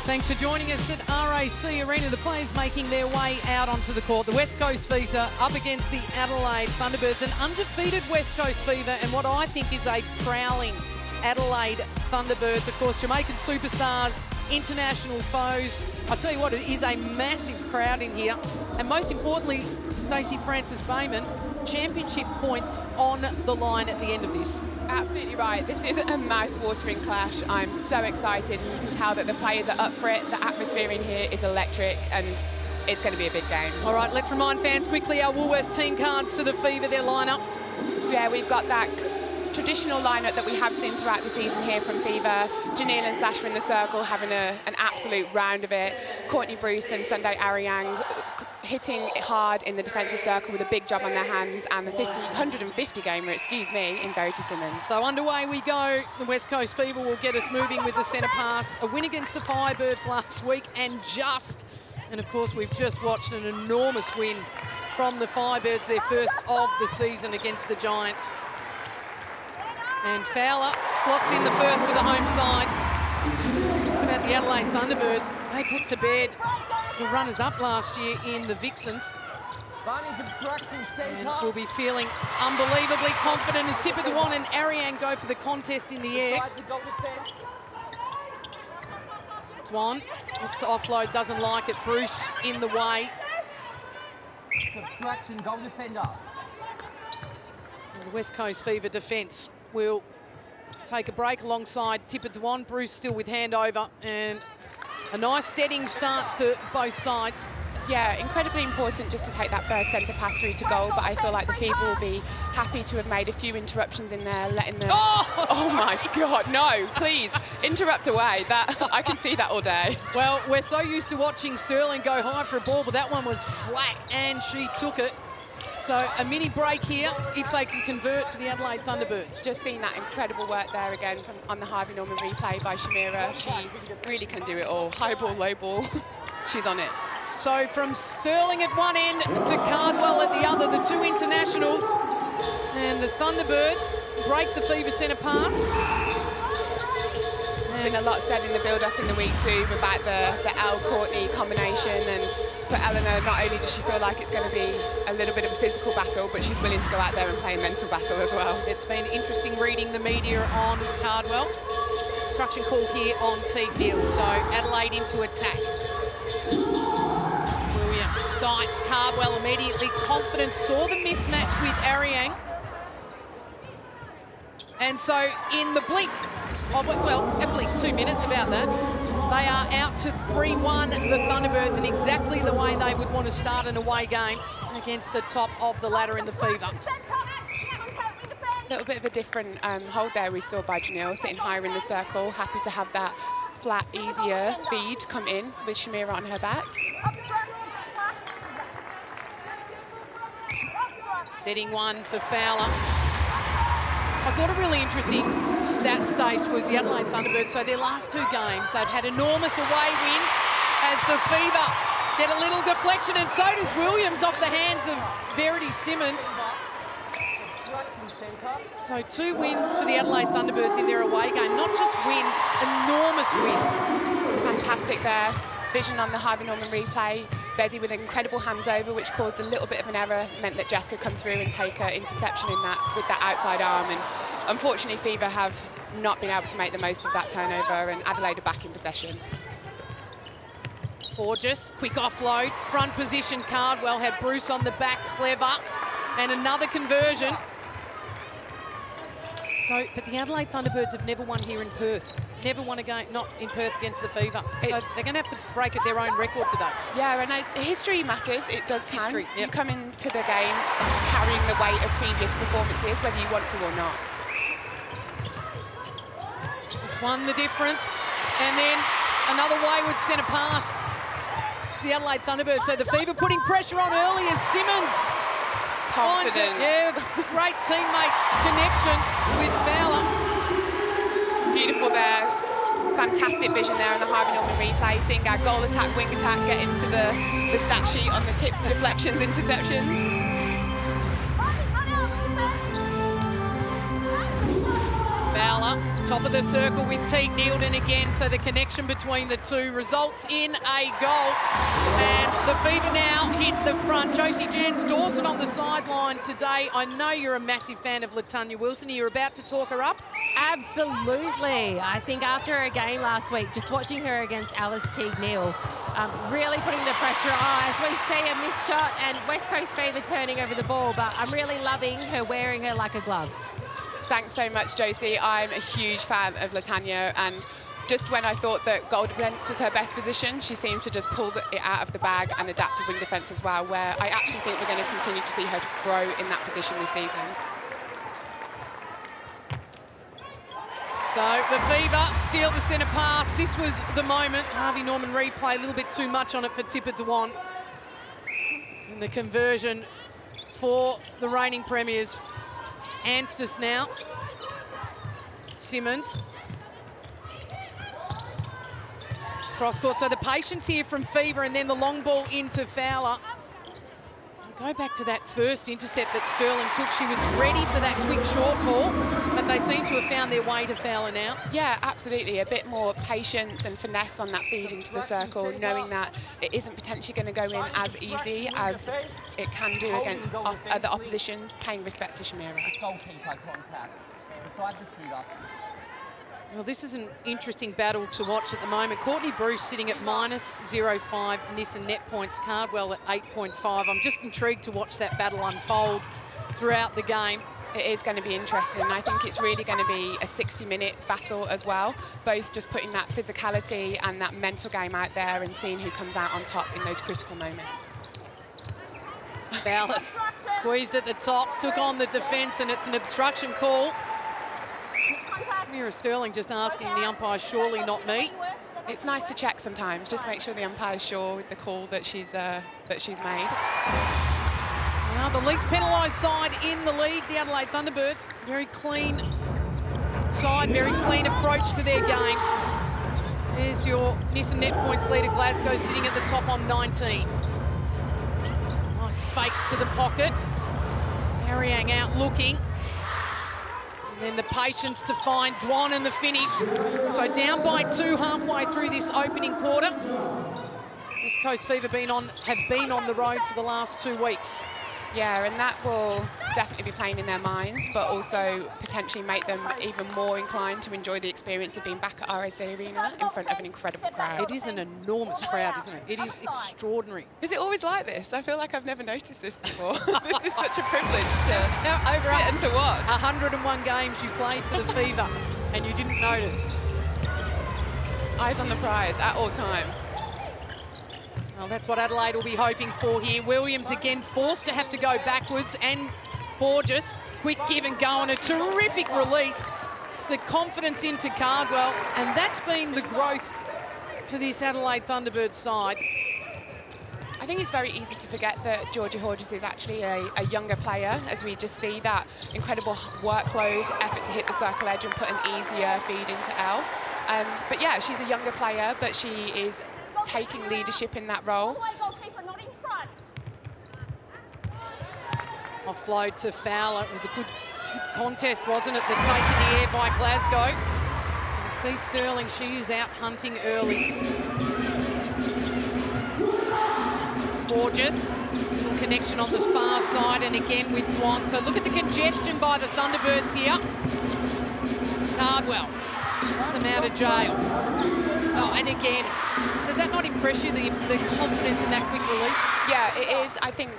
Thanks for joining us at RAC Arena. The players making their way out onto the court. The West Coast Fever up against the Adelaide Thunderbirds, an undefeated West Coast Fever and what I think is a prowling Adelaide Thunderbirds. Of course, Jamaican superstars, international foes. I tell you what, it is a massive crowd in here. And most importantly, Stacey Francis-Bayman, championship points on the line at the end of this. Absolutely right. This is a mouth-watering clash. I'm so excited, and you can tell that the players are up for it. The atmosphere in here is electric, and it's going to be a big game. All right, let's remind fans quickly our Woolworths team cards for the Fever, their lineup. Yeah, we've got that traditional lineup that we have seen throughout the season here from Fever. Janelle and Sasha in the circle having an absolute round of it. Courtney Bruce and Sunday Ariang hitting it hard in the defensive circle with a big job on their hands, and the 150 gamer, in Verity Simmons. So underway we go. The West Coast Fever will get us moving with the centre pass. A win against the Firebirds last week, and of course we've just watched an enormous win from the Firebirds, their first of the season against the Giants. And Fowler slots in the first for the home side. What about the Adelaide Thunderbirds? They put to bed the runners-up last year in the Vixens. And will be feeling unbelievably confident as Tipper Dewan and Ariang go for the contest in the air. Dewan looks to offload, doesn't like it. Bruce in the way. Obstruction, goal defender. So the West Coast Fever defence will take a break alongside Tipper Dewan. Bruce still with handover, and a nice steadying start for both sides. Yeah, incredibly important just to take that first centre pass through to goal, but I feel like the Fever will be happy to have made a few interruptions in there, letting them... Oh my God, no, please, interrupt away. That I can see that all day. Well, we're so used to watching Sterling go high for a ball, but that one was flat, and she took it. So a mini break here if they can convert for the Adelaide Thunderbirds. Just seeing that incredible work there again on the Harvey Norman replay by Shamira. She really can do it all. High ball, low ball, she's on it. So from Sterling at one end to Cardwell at the other, the two internationals. And the Thunderbirds break the Fever centre pass. There's been a lot said in the build-up in the week, Sue, about the Al-Courtney combination, and for Eleanor, not only does she feel like it's going to be a little bit of a physical battle, but she's willing to go out there and play a mental battle as well. It's been interesting reading the media on Cardwell. Instruction call here on T-Field, so Adelaide into attack. Williams sights Cardwell immediately. Confidence, saw the mismatch with Ariang. And so in the blink, a blink, 2 minutes about that, they are out to 3-1, the Thunderbirds, and exactly the way they would want to start an away game against the top of the ladder in the Fever. A little bit of a different hold there we saw by Janelle, sitting higher in the circle, happy to have that flat, easier feed come in with Shamira on her back. Setting one for Fowler. I thought a really interesting stat, Stace, was the Adelaide Thunderbirds. So their last two games, they've had enormous away wins as the Fever get a little deflection, and so does Williams off the hands of Verity Simmons. So 2 wins for the Adelaide Thunderbirds in their away game. Not just wins, enormous wins. Fantastic there. Vision on the Harvey Norman replay. Bezzy with incredible hands over, which caused a little bit of an error, meant that Jess could come through and take her interception in that with that outside arm. And unfortunately, Fever have not been able to make the most of that turnover, and Adelaide are back in possession. Gorgeous, quick offload, front position. Cardwell had Bruce on the back, clever, and another conversion. So, but the Adelaide Thunderbirds have never won here in Perth. Never won a game, not in Perth against the Fever. So they're going to have to break at their own record today. Yeah, and history matters. It does count. History, yep. You come into the game carrying the weight of previous performances, whether you want to or not. Just won the difference. And then another wayward centre pass. The Adelaide Thunderbirds. So the Fever putting pressure on early as Simmons. Confident. Yeah, great teammate connection with Fowler. Beautiful there. Fantastic vision there on the Harvey Norman replay, seeing our goal attack, wing attack get into the stat sheet on the tips, deflections, interceptions. Fowler Top of the circle with Teague Neildon again, so the connection between the two results in a goal. And the Fever now hit the front. Josie Jans Dawson on the sideline today. I know you're a massive fan of Latanya Wilson. Are you about to talk her up? Absolutely. I think after her game last week, just watching her against Alice Teague-Neal, really putting the pressure on as we see a missed shot and West Coast Fever turning over the ball, but I'm really loving her wearing her like a glove. Thanks so much, Josie. I'm a huge fan of Latanya, and just when I thought that goal defence was her best position, she seems to just pull it out of the bag and adapt to wing defence as well, where I actually think we're going to continue to see her grow in that position this season. So the Fever steal the centre pass. This was the moment. Harvey Norman Reid played a little bit too much on it for Tipper Dewan. And the conversion for the reigning premiers. Anstis now. Simmons. Cross court. So the patience here from Fever, and then the long ball into Fowler. I'll go back to that first intercept that Sterling took. She was ready for that quick short ball, but they seem to have found their way to Fowler now. Yeah, absolutely. A bit more patience and finesse on that feed into the circle, knowing that it isn't potentially going to go in as easy as it can do against other oppositions, paying respect to Shamira. Goalkeeper contact beside the shooter. Well, this is an interesting battle to watch at the moment. Courtney Bruce sitting at -0.5 Nissan net points, Cardwell at 8.5. I'm just intrigued to watch that battle unfold throughout the game. It is going to be interesting. I think it's really going to be a 60-minute battle as well, both just putting that physicality and that mental game out there and seeing who comes out on top in those critical moments. Fowler squeezed at the top, took on the defence, and it's an obstruction call. Mira Sterling just asking the umpire, surely not me. It's nice to check sometimes, just make sure the umpire's sure with the call that she's made. Now the least penalised side in the league, the Adelaide Thunderbirds. Very clean side, very clean approach to their game. There's your Nissan net points leader, Glasgow, sitting at the top on 19. Nice fake to the pocket. Ariang out looking. And then the patience to find Dwan in the finish. So down by 2 halfway through this opening quarter. West Coast Fever have been on the road for the last 2 weeks. Yeah, and that will definitely be playing in their minds, but also potentially make them even more inclined to enjoy the experience of being back at RAC Arena in front of an incredible crowd. It is an enormous crowd, isn't it? It is extraordinary. Is it always like this? I feel like I've never noticed this before. This is such a privilege to over sit and to watch. 101 games you played for the Fever and you didn't notice. Eyes on the prize at all times. Well, that's what Adelaide will be hoping for here. Williams again forced to have to go backwards, and Borges, quick give and go and a terrific release. The confidence into Cardwell, and that's been the growth for this Adelaide Thunderbirds side. I think it's very easy to forget that Georgie Hodges is actually a younger player, as we just see that incredible workload, effort to hit the circle edge and put an easier feed into L. But yeah, she's a younger player, but she is taking leadership in that role. Offload to Fowler. It was a good contest, wasn't it? The take in the air by Glasgow. You see Sterling, she is out hunting early. Gorgeous. Little connection on the far side, and again with Dwan. So look at the congestion by the Thunderbirds here. Cardwell gets them out of jail. Oh, and again, does that not impress you, the confidence in that quick release? Yeah, it is. I think,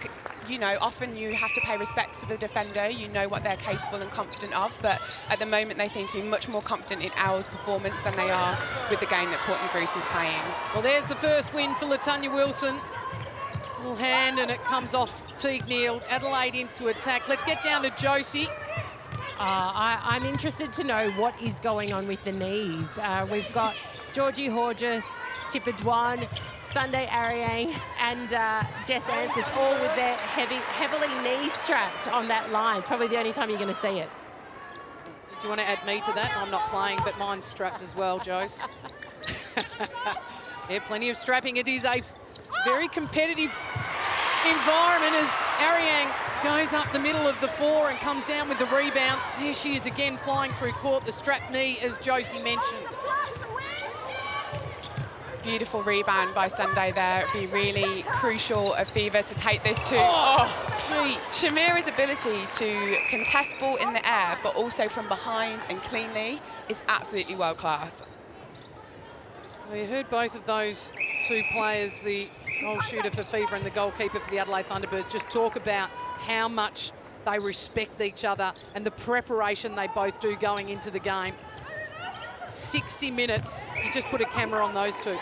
you know, often you have to pay respect for the defender. You know what they're capable and confident of, but at the moment they seem to be much more confident in Owl's performance than they are with the game that Courtney Bruce is playing. Well, there's the first win for Latanya Wilson. Little hand, and it comes off Teague Neal. Adelaide into attack. Let's get down to Josie. I'm interested to know what is going on with the knees. We've got Georgie Hodges, Tipper Dwan, Sunday Ariang, and Jess Anstis, all with their heavily knee strapped on that line. It's probably the only time you're going to see it. Do you want to add me to that? I'm not playing, but mine's strapped as well, Jose. Yeah, plenty of strapping. It is a very competitive environment as Ariang goes up the middle of the floor and comes down with the rebound. Here she is again, flying through court. The strap knee, as Josie mentioned. Beautiful rebound by Sunday there. It'd be really crucial of Fever to take this to. Gee. Shamira's ability to contest ball in the air, but also from behind and cleanly, is absolutely world class. Well, you heard both of those two players, the goal shooter for Fever and the goalkeeper for the Adelaide Thunderbirds, just talk about how much they respect each other and the preparation they both do going into the game. 60 minutes, you just put a camera on those two.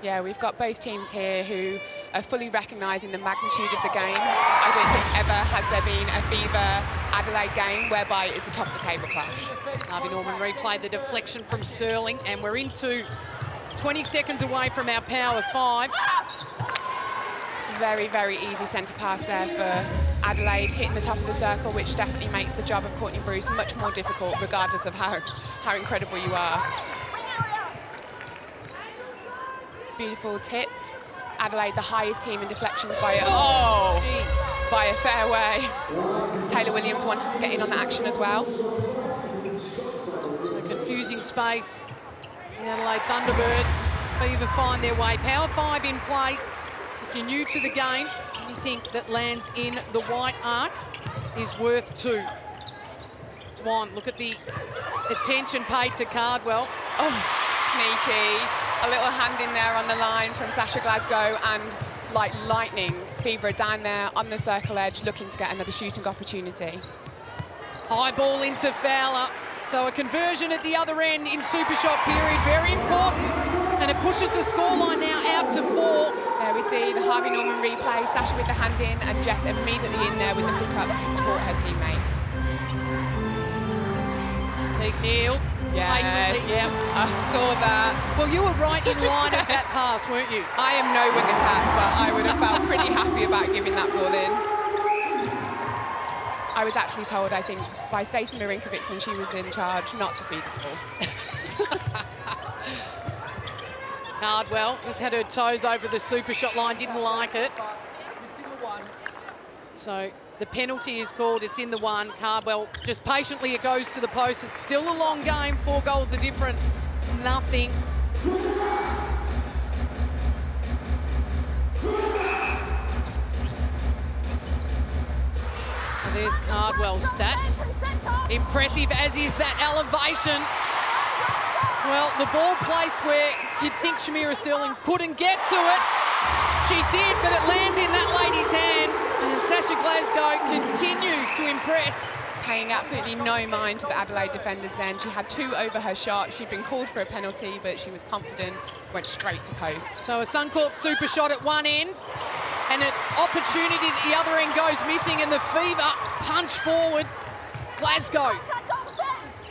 Yeah, we've got both teams here who are fully recognising the magnitude of the game. I don't think ever has there been a Fever Adelaide game whereby it's a top of the table clash. Harvey Norman replayed the deflection from Sterling, and we're into 20 seconds away from our power 5. Very, very easy centre pass there for Adelaide, hitting the top of the circle, which definitely makes the job of Courtney Bruce much more difficult, regardless of how incredible you are. Beautiful tip. Adelaide, the highest team in deflections by a fair way. Taylor Williams wanted to get in on the action as well. So confusing space. The Adelaide Thunderbirds, Fever find their way. Power 5 in play. If you're new to the game, anything that lands in the white arc is worth 2. Swan, look at the attention paid to Cardwell. Sneaky. A little hand in there on the line from Sasha Glasgow, and like lightning, Fever are down there on the circle edge looking to get another shooting opportunity. High ball into Fowler. So a conversion at the other end in super shot period, very important. And it pushes the scoreline now out to 4. There we see the Harvey Norman replay, Sasha with the hand in and Jess immediately in there with the pickups to support her teammate. Teague Neal. Yes, yep, I saw that. Well, you were right in line of that pass, weren't you? I am no wing attack, but I would have felt pretty happy about giving that ball in. I was actually told, I think, by Stacey Marinkovic when she was in charge, not to feed the ball. Cardwell just had her toes over the super shot line, didn't like it. So the penalty is called, it's in the 1. Cardwell just patiently, it goes to the post. It's still a long game, 4 goals the difference, nothing. So there's Cardwell's stats. Impressive, as is that elevation. Well, the ball placed where you'd think Shamira Sterling couldn't get to it. She did, but it lands in that lady's hand. And Sasha Glasgow continues to impress. Paying absolutely no mind to the Adelaide defenders then. She had 2 over her shot. She'd been called for a penalty, but she was confident, went straight to post. So a Suncorp super shot at one end, and an opportunity at the other end goes missing, and the Fever punch forward. Glasgow.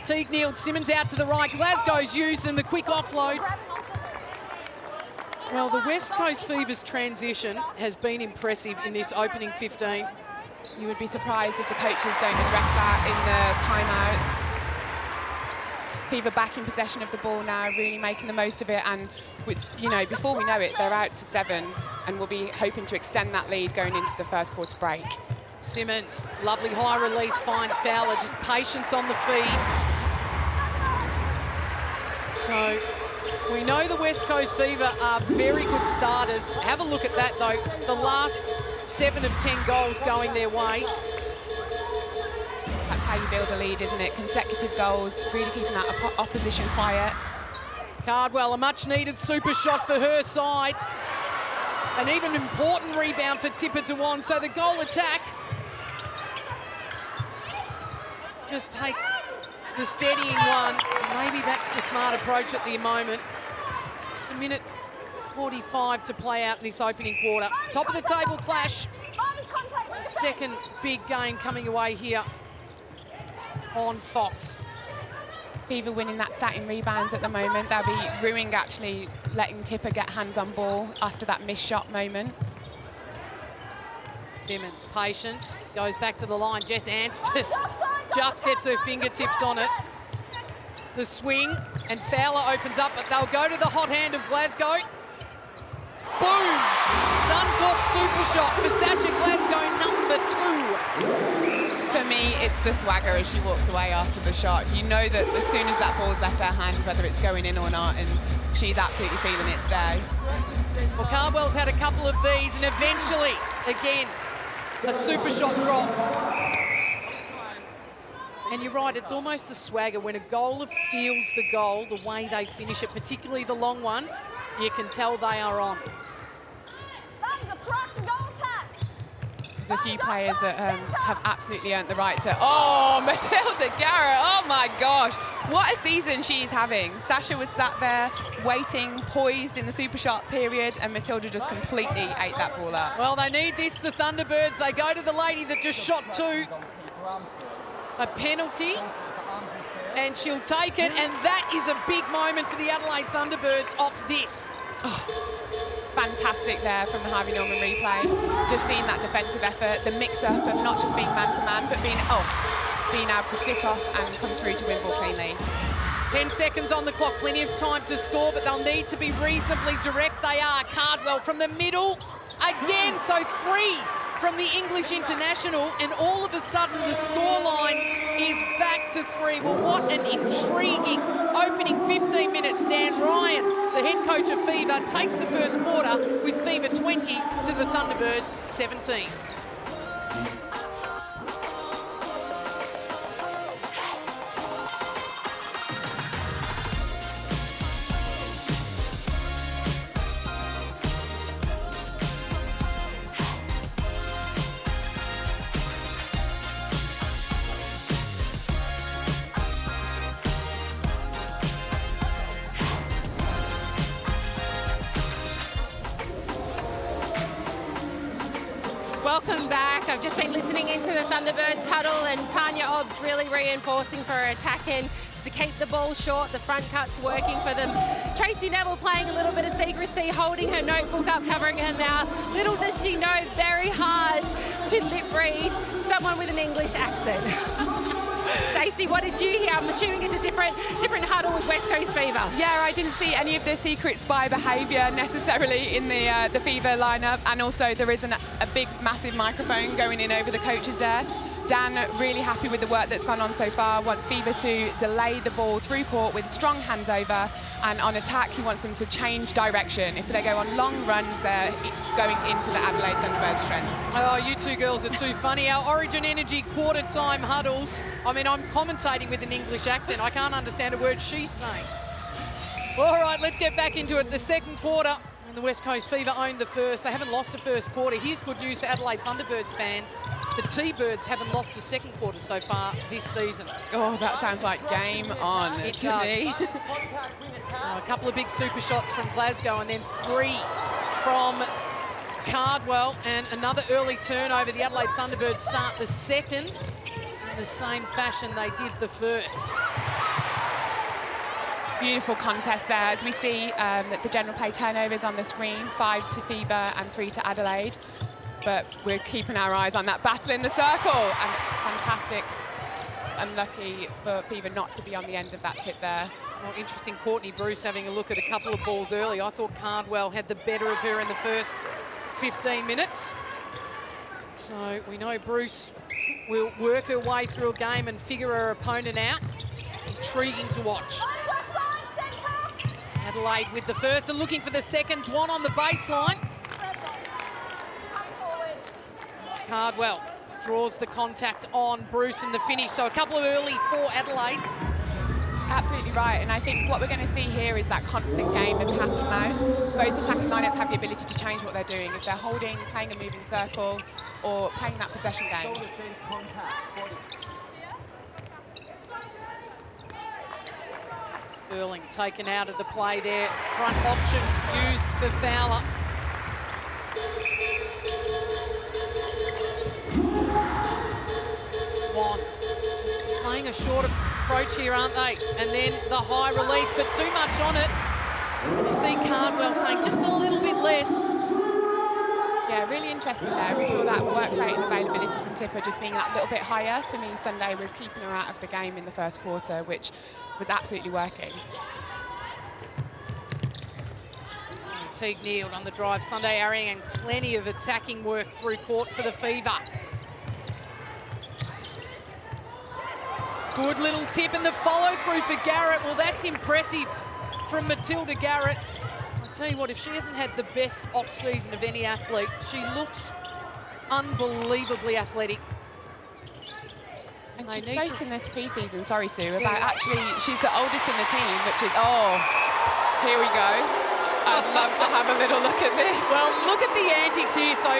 Teague Neal, Simmons out to the right. Glasgow's used, and the quick offload. Well, the West Coast Fever's transition has been impressive in this opening 15. You would be surprised if the coaches don't address that in the timeouts. Fever back in possession of the ball now, really making the most of it, and before we know it, they're out to 7, and we'll be hoping to extend that lead going into the first quarter break. Simmons, lovely high release, finds Fowler, just patience on the feed. So we know the West Coast Fever are very good starters. Have a look at that though. The last 7 of 10 goals going their way. That's how you build a lead, isn't it? Consecutive goals, really keeping that opposition quiet. Cardwell, a much needed super shot for her side. An even important rebound for Tipper Dewan. So the goal attack just takes the steadying one. Maybe that's the smart approach at the moment. Just a minute 45 to play out in this opening quarter. Top of the table clash. Second big game coming away here on Fox. Fever winning that stat in rebounds at the moment. They'll be ruining actually letting Tipper get hands on ball after that missed shot moment. Simmons, patience, goes back to the line. Jess Anstis just gets her fingertips on it. The swing, and Fowler opens up, but they'll go to the hot hand of Glasgow. Boom! Suncorp super shot for Sasha Glasgow, number 2. For me, it's the swagger as she walks away after the shot. You know that as soon as that ball's left her hand, whether it's going in or not, and she's absolutely feeling it today. Well, Cardwell's had a couple of these, and eventually, again, a super shot drops. And you're right, it's almost the swagger. When a goaler feels the goal, the way they finish it, particularly the long ones, you can tell they are on. There's a few players that have absolutely earned the right to... Oh, Matilda Garrett, oh my gosh. What a season she's having. Sasha was sat there waiting, poised in the super shot period, and Matilda just completely ate that ball up. Well, they need this, the Thunderbirds. They go to the lady that just shot 2. A penalty, and she'll take it, and that is a big moment for the Adelaide Thunderbirds off this. Oh, fantastic there from the Harvey Norman replay. Just seeing that defensive effort, the mix-up of not just being man-to-man, but being able to sit off and come through to win ball cleanly. 10 seconds on the clock, plenty of time to score, but they'll need to be reasonably direct. They are. Cardwell from the middle again, so 3 from the English international, and all of a sudden the scoreline is back to 3. Well, what an intriguing opening 15 minutes. Dan Ryan, the head coach of Fever, takes the first quarter with Fever 20 to the Thunderbirds 17. Welcome back. I've just been listening into the Thunderbirds huddle, and Tanya Obbs really reinforcing for her attack end just to keep the ball short. The front cut's working for them. Tracy Neville playing a little bit of secrecy, holding her notebook up, covering her mouth. Little does she know, very hard to lip read someone with an English accent. Stacey, what did you hear? I'm assuming it's a different huddle with West Coast Fever. Yeah, I didn't see any of the secret spy behaviour necessarily in the Fever lineup, and also there is a big, massive microphone going in over the coaches there. Dan really happy with the work that's gone on so far. Wants Fever to delay the ball through court with strong hands over, and on attack he wants them to change direction. If they go on long runs, they're going into the Adelaide Thunderbirds strengths. Oh, you two girls are too funny. Our Origin Energy quarter time huddles. I mean, I'm commentating with an English accent. I can't understand a word she's saying. All right, let's get back into it. The second quarter, and the West Coast Fever owned the first. They haven't lost a first quarter. Here's good news for Adelaide Thunderbirds fans. The T-Birds haven't lost a second quarter so far this season. Oh, that sounds like game on It to does. me. So a couple of big super shots from Glasgow, and then 3 from Cardwell, and another early turnover. The Adelaide Thunderbirds start the second in the same fashion they did the first. Beautiful contest there, as we see the general play turnovers on the screen, 5 to Fever and 3 to Adelaide. But we're keeping our eyes on that battle in the circle, and fantastic. Unlucky for Fever not to be on the end of that tip there. Well, interesting, Courtney Bruce having a look at a couple of balls early. I thought Cardwell had the better of her in the first 15 minutes. So we know Bruce will work her way through a game and figure her opponent out. Intriguing to watch. Adelaide with the first and looking for the second. Dwan on the baseline. Cardwell draws the contact on Bruce in the finish. So a couple of early for Adelaide. Absolutely right, and I think what we're going to see here is that constant game of cat and mouse. Both attacking lineups have the ability to change what they're doing. If they're holding, playing a moving circle, or playing that possession game. Sterling taken out of the play there. Front option used for Fowler. One. Just playing a short approach here, aren't they? And then the high release, but too much on it. You see Cardwell saying just a little bit less. Yeah, really interesting there. We saw that work rate and availability from Tipper just being that little bit higher. For me, Sunday was keeping her out of the game in the first quarter, which was absolutely working. So Teague Neal on the drive. Sunday Ariang, plenty of attacking work through court for the Fever. Good little tip and the follow through for Garrett. Well, that's impressive from Matilda Garrett. I'll tell you what, if she hasn't had the best off-season of any athlete, she looks unbelievably athletic. And she's spoken this pre-season, sorry Sue, about actually she's the oldest in the team, which is, oh, here we go. I'd love to have a little look at this. Well, look at the antics here. So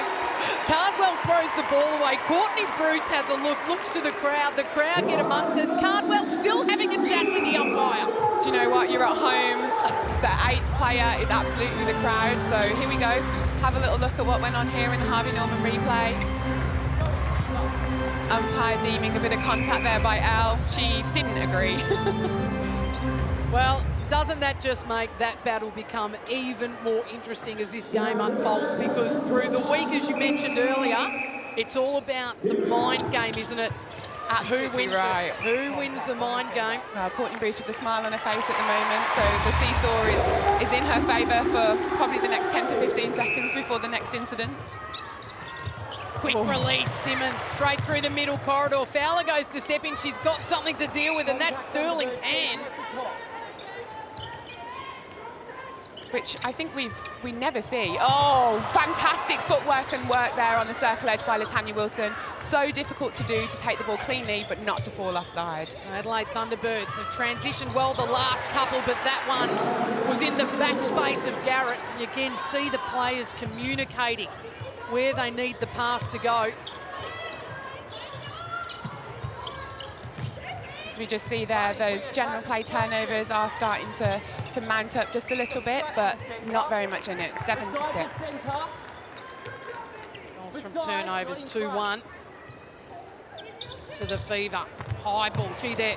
Cardwell throws the ball away. Courtney Bruce has a look, looks to the crowd get amongst it, and Cardwell still having a chat with the umpire. Do you know what? You're at home. The 8th player is absolutely the crowd. So here we go. Have a little look at what went on here in the Harvey Norman replay. Umpire deeming a bit of contact there by Elle. She didn't agree. Well, doesn't that just make that battle become even more interesting as this game unfolds? Because through the week, as you mentioned earlier, it's all about the mind game, isn't it? Absolutely who wins right. Who wins the mind game? Well, Courtney Bruce with a smile on her face at the moment, so the seesaw is in her favour for probably the next 10 to 15 seconds before the next incident. Quick release, Simmons straight through the middle corridor. Fowler goes to step in. She's got something to deal with, and that's Sterling's hand. Which I think we never see. Oh, fantastic footwork and work there on the circle edge by Latanya Wilson. So difficult to do, to take the ball cleanly, but not to fall offside. So Adelaide Thunderbirds have transitioned well the last couple, but that one was in the backspace of Garrett. You can see the players communicating where they need the pass to go. As we just see there, those general play turnovers are starting to mount up just a little bit, but not very much in it, 7 to 6. Goals from turnovers, 2-1 to the Fever. High ball, gee, they're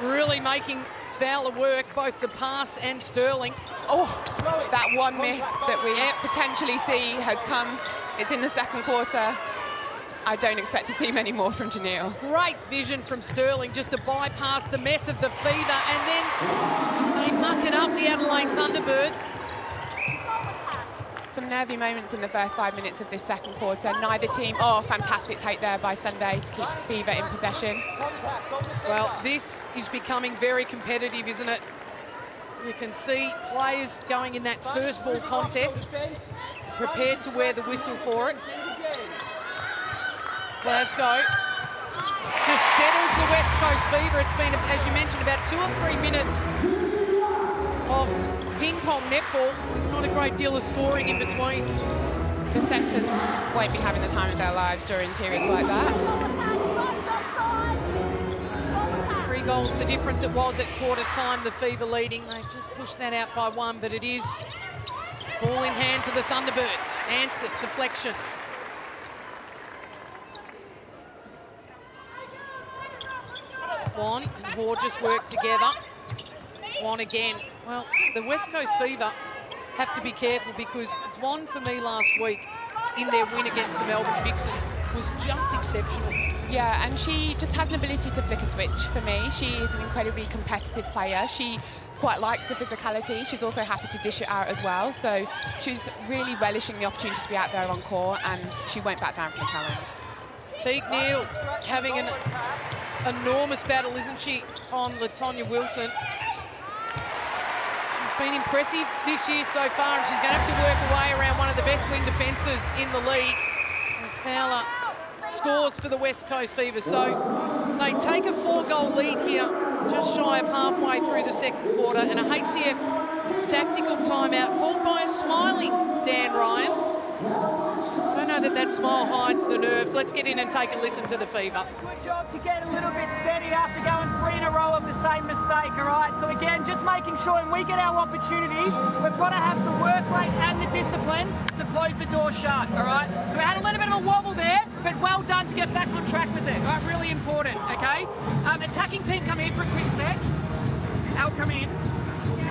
really making Fowler work, both the pass and Sterling. Oh, that one miss that we potentially see has come. It's in the second quarter. I don't expect to see many more from Janelle. Great vision from Sterling just to bypass the mess of the Fever, and then they muck it up, the Adelaide Thunderbirds. Some nervy moments in the first 5 minutes of this second quarter. Neither team, oh, fantastic take there by Sunday to keep Fever in possession. Well, this is becoming very competitive, isn't it? You can see players going in that first ball contest, prepared to wear the whistle for it. Glasgow just settles the West Coast Fever. It's been, as you mentioned, about 2 or 3 minutes of ping-pong netball. There's not a great deal of scoring in between. The centres won't be having the time of their lives during periods like that. 3 goals the difference it was at quarter time, the Fever leading. They just pushed that out by 1, but it is ball in hand for the Thunderbirds. Anstis, deflection. Juan and Horges work together. Juan again. Well, the West Coast Fever have to be careful because Juan, for me last week, in their win against the Melbourne Vixens, was just exceptional. Yeah, and she just has an ability to flick a switch for me. She is an incredibly competitive player. She quite likes the physicality. She's also happy to dish it out as well. So she's really relishing the opportunity to be out there on court, and she won't back down from the challenge. Teague Neal having an enormous battle, isn't she, on Latanya Wilson. She's been impressive this year so far, and she's going to have to work away around one of the best wing defences in the league. As Fowler scores for the West Coast Fever. So they take a 4-goal lead here, just shy of halfway through the second quarter, and a HCF tactical timeout called by a smiling Dan Ryan. I don't know that that smile hides the nerves. Let's get in and take a listen to the Fever. Good job to get a little bit steady after going 3 in a row of the same mistake, all right? So again, just making sure when we get our opportunities, we've got to have the work rate and the discipline to close the door shut, all right? So we had a little bit of a wobble there, but well done to get back on track with it, all right? Really important, okay? Attacking team come in for a quick sec. Al, come in.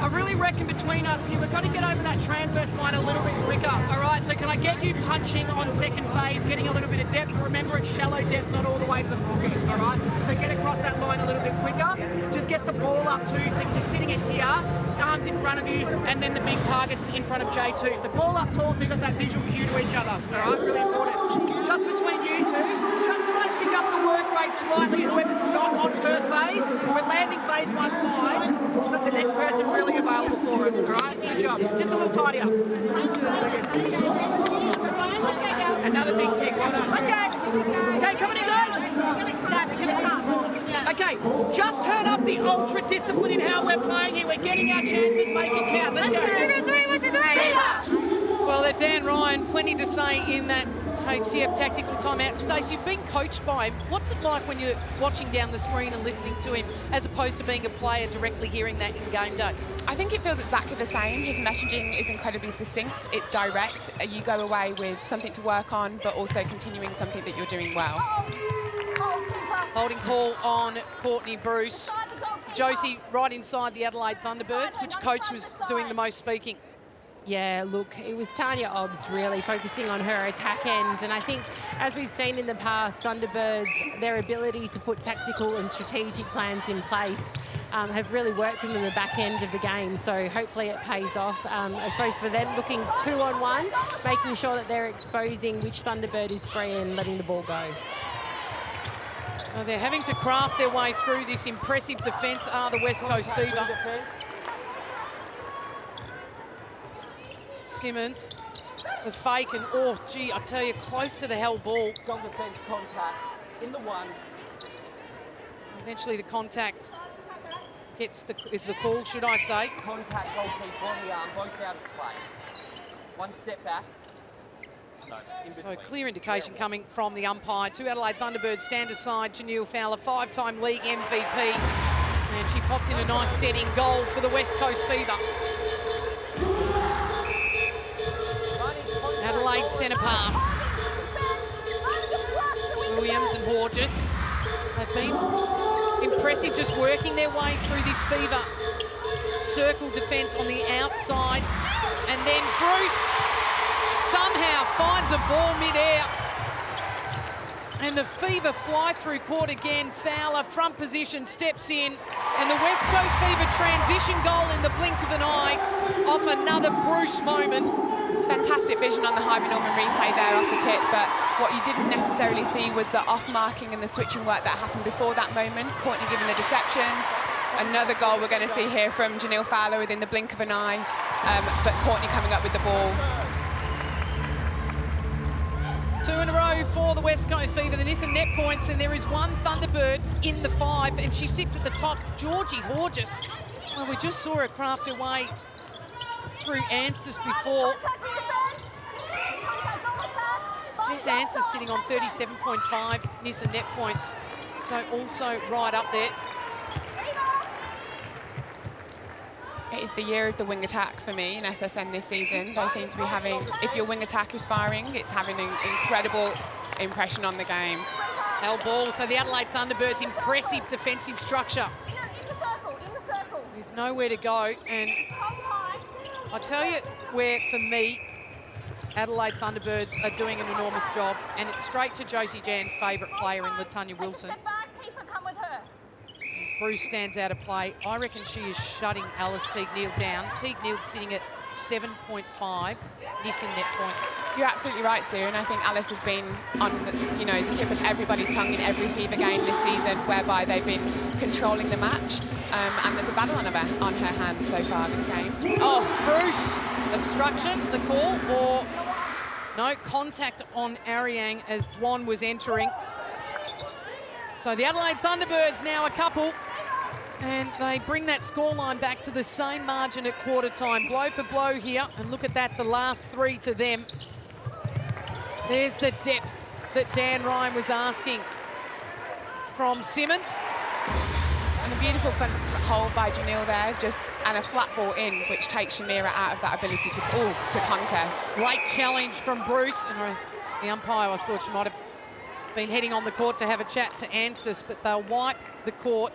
I really reckon between us here, we've got to get over that transverse line a little bit quicker, all right? So can I get you punching on second phase, getting a little bit of depth? Remember, it's shallow depth, not all the way to the boogie, all right? So get across that line a little bit quicker. Just get the ball up too, so you're sitting it here, arms in front of you, and then the big target's in front of J2. So ball up tall, so you've got that visual cue to each other, all right? Really important. Just between you two, just try to pick up the work rate slightly, whoever's not on first phase. We're landing phase 1 fine, so that the next person really available for us, all right? Good job. Just a little tidier. Another big tick. Well done. Okay, come on in, guys. Okay, just turn up the ultra discipline in how we're playing here. We're getting our chances, make it count. Let's go. Well, Dan Ryan, plenty to say in that HCF tactical timeout. Stacey, you've been coached by him. What's it like when you're watching down the screen and listening to him, as opposed to being a player directly hearing that in game day? I think it feels exactly the same. His messaging is incredibly succinct. It's direct. You go away with something to work on, but also continuing something that you're doing well. Holding call on Courtney Bruce. Josie, right inside the Adelaide Thunderbirds. Which coach was doing the most speaking? Yeah, look, it was Tanya Obbs really focusing on her attack end. And I think, as we've seen in the past, Thunderbirds, their ability to put tactical and strategic plans in place have really worked in the back end of the game. So hopefully it pays off. I suppose for them, looking 2-on-1, making sure that they're exposing which Thunderbird is free and letting the ball go. So they're having to craft their way through this impressive defence, the West Coast Fever. Simmons, the fake, and oh, gee, I tell you, close to the held ball. Goal defence contact in the 1. Eventually the contact is the call, should I say. Contact, goalkeeper on the arm, both out of play. 1 step back. No, in So between. clear indication coming from the umpire. 2 Adelaide Thunderbirds stand aside. Janelle Fowler, 5-time league MVP. And she pops in a nice steadying goal for the West Coast Fever. Adelaide centre pass. Williams and Horges. They've been impressive just working their way through this Fever. Circle defence on the outside. And then Bruce somehow finds a ball mid-air. And the Fever fly through court again. Fowler, front position, steps in. And the West Coast Fever transition goal in the blink of an eye off another Bruce moment. Fantastic vision on the Harvey Norman replay there off the tip, but what you didn't necessarily see was the off-marking and the switching work that happened before that moment. Courtney giving the deception. Another goal we're going to see here from Janelle Fowler within the blink of an eye, but Courtney coming up with the ball. 2 in a row for the West Coast Fever. The Nissan net points, and there is one Thunderbird in the 5, and she sits at the top, Georgie Horges. Well, we just saw her craft her way through Anstis before. Jess Anstis sitting on 37.5 Nissan net points, so also right up there. It is the year of the wing attack for me in SSN this season. They seem to be having, if your wing attack is firing, it's having an incredible impression on the game. Held ball, so the Adelaide Thunderbirds' impressive defensive structure. In the circle. There's nowhere to go, and I tell you where, for me, Adelaide Thunderbirds are doing an enormous job, and it's straight to Josie Jan's favourite player in Latonya Wilson. Step back, keeper, come with her. Bruce stands out of play. I reckon she is shutting Alice Teague-Neal down. Teague-Neal's sitting at 7.5 Nissan net points. You're absolutely right, Sue, and I think Alice has been on the tip of everybody's tongue in every Fever game this season, whereby they've been controlling the match, and there's a battle on her hands so far this game. Oh, Bruce, obstruction, the call, or no, contact on Ariang as Dwan was entering. So the Adelaide Thunderbirds now a couple, and they bring that scoreline back to the same margin at quarter time. Blow for blow here, and look at that, the last 3 to them. There's the depth that Dan Ryan was asking from Simmons. And a beautiful hold by Janelle there, and a flat ball in, which takes Shamira out of that ability to contest. Late challenge from Bruce, and the umpire, I thought she might have been heading on the court to have a chat to Anstis, but they'll wipe the court.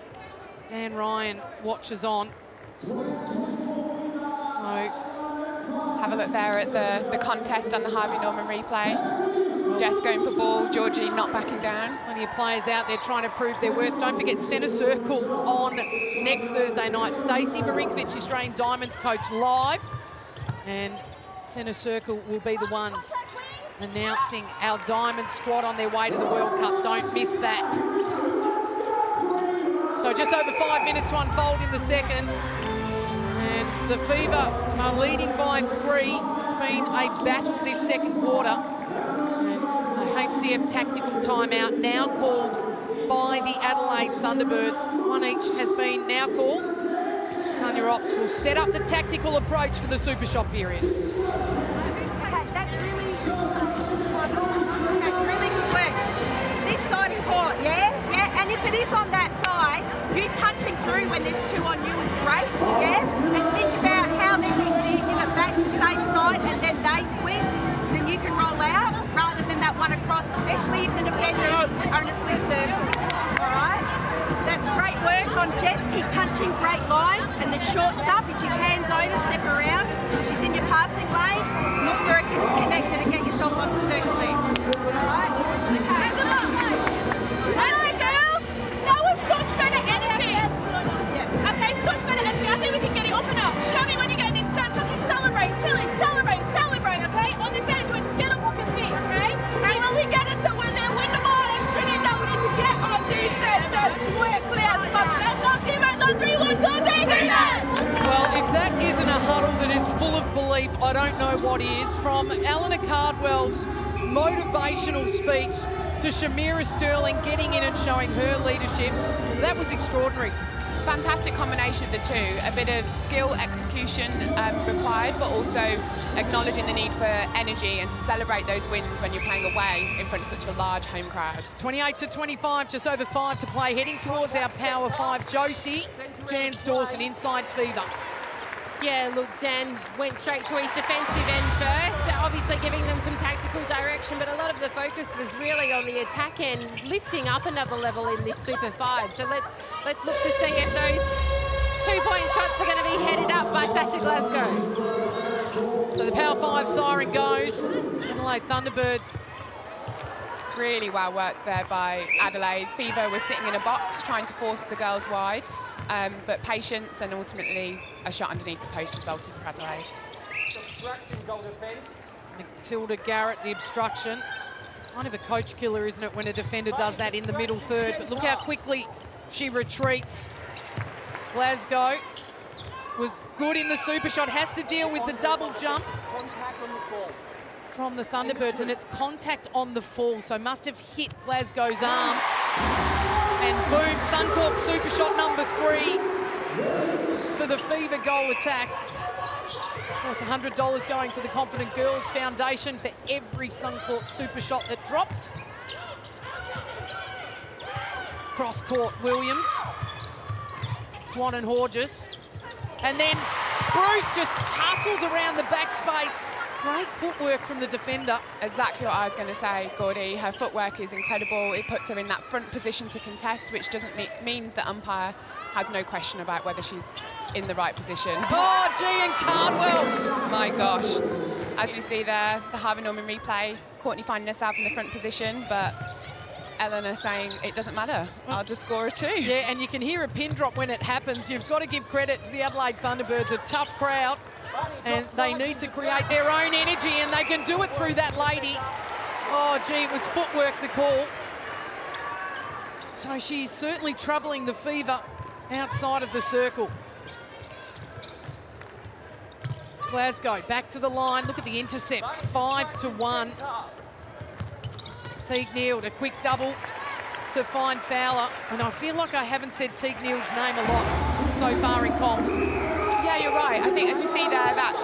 Dan Ryan watches on. So have a look there at the contest on the Harvey Norman replay. Jess going for ball, Georgie not backing down. plenty of players out there trying to prove their worth. Don't forget Centre Circle on next Thursday night. Stacey Marinkovic, Australian Diamonds coach, live. And Centre Circle will be the ones announcing our Diamond squad on their way to the World Cup. Don't miss that. So just over 5 minutes to unfold in the second. And the Fever are leading by 3. It's been a battle this second quarter. And the HCF tactical timeout now called by the Adelaide Thunderbirds. One each has been now called. Tanya Ops will set up the tactical approach for the Super Shot period. That's really good work. This side of court, yeah? Yeah, and if it is on that side, you punching through when there's 2 on you is great, yeah? And think about how then you give it back to the same side and then they swing, then you can roll out rather than that one across, especially if the defenders are in a split circle, all right? That's great work on Jess, keep punching great lines, and the short stuff, if she's hands over, step around, she's in your passing lane, look for her connected and get yourself on the circle edge. Alright? Alright girls, that was such better energy. Yes. Okay, such better energy. I think we can get it up and up. Show me when you're getting in stand, fucking celebrate, Tilly, celebrate, okay? On the bench, when it's get up fucking feet, okay? And when we get it to where they win the ball and bring it down, we need to get on defense. That's quickly as fuck. Let's go, teammates, on 3, 1, 2, defense! Well, if that isn't a huddle that is full of belief, I don't know what is. From Eleanor Cardwell's motivational speech to Shamira Sterling getting in and showing her leadership, that was extraordinary. Fantastic combination of the two. A bit of skill execution required, but also acknowledging the need for energy and to celebrate those wins when you're playing away in front of such a large home crowd. 28-25, just over 5 to play. Heading towards our Power 5. Josie, Jans Dawson, inside Fever. Yeah, look, Dan went straight to his defensive end first, obviously giving them some tactical direction, but a lot of the focus was really on the attack end, lifting up another level in this Super 5. So let's look to see if those 2-point shots are going to be headed up by Sasha Glasgow. So the Power 5 siren goes. Adelaide Thunderbirds. Really well worked there by Adelaide. Fever was sitting in a box trying to force the girls wide, but patience and ultimately a shot underneath the post resulted for Adelaide. Obstruction, goal defence. Matilda Garrett, the obstruction. It's kind of a coach killer, isn't it, when a defender does that in the middle third. But look how quickly she retreats. Glasgow was good in the Super Shot, has to deal with the double jump Contact on the fall. from the Thunderbirds, and it's contact on the fall, so must have hit Glasgow's arm. And boom, Suncorp Super Shot number 3 for the Fever goal attack. Of course, $100 going to the Confident Girls Foundation for every Suncorp Super Shot that drops. Cross court, Williams. Dwan and Horges. And then Bruce just hustles around the backspace. Great footwork from the defender. Exactly what I was going to say, Gordy. Her footwork is incredible. It puts her in that front position to contest, which doesn't mean the umpire has no question about whether she's in the right position. Oh, gee, and Cardwell. My gosh. As we see there, the Harvey Norman replay, Courtney finding herself in the front position, but Eleanor saying, it doesn't matter, I'll just score a 2. Yeah, and you can hear a pin drop when it happens. You've got to give credit to the Adelaide Thunderbirds, a tough crowd, and they need to create their own energy, and they can do it through that lady. Oh, gee, it was footwork, the call. So she's certainly troubling the Fever outside of the circle. Glasgow back to the line. Look at the intercepts, 5-1. Teague Neild, a quick double to find Fowler. And I feel like I haven't said Teague Neild's name a lot so far in comms. Yeah, you're right. I think as we see there, that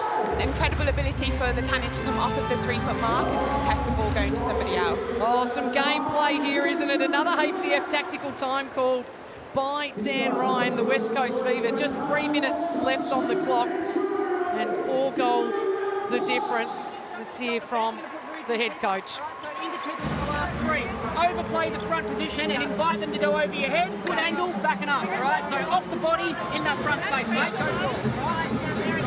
incredible ability for the Tanya to come off of the 3-foot mark and to contest the ball going to somebody else. Oh, some gameplay here, isn't it? Another HCF tactical time called by Dan Ryan, the West Coast Fever. Just 3 minutes left on the clock and 4 goals the difference. Let's hear from the head coach. Overplay the front position and invite them to go over your head. Good angle, backing up, all right? So off the body in that front space, mate. Go for it.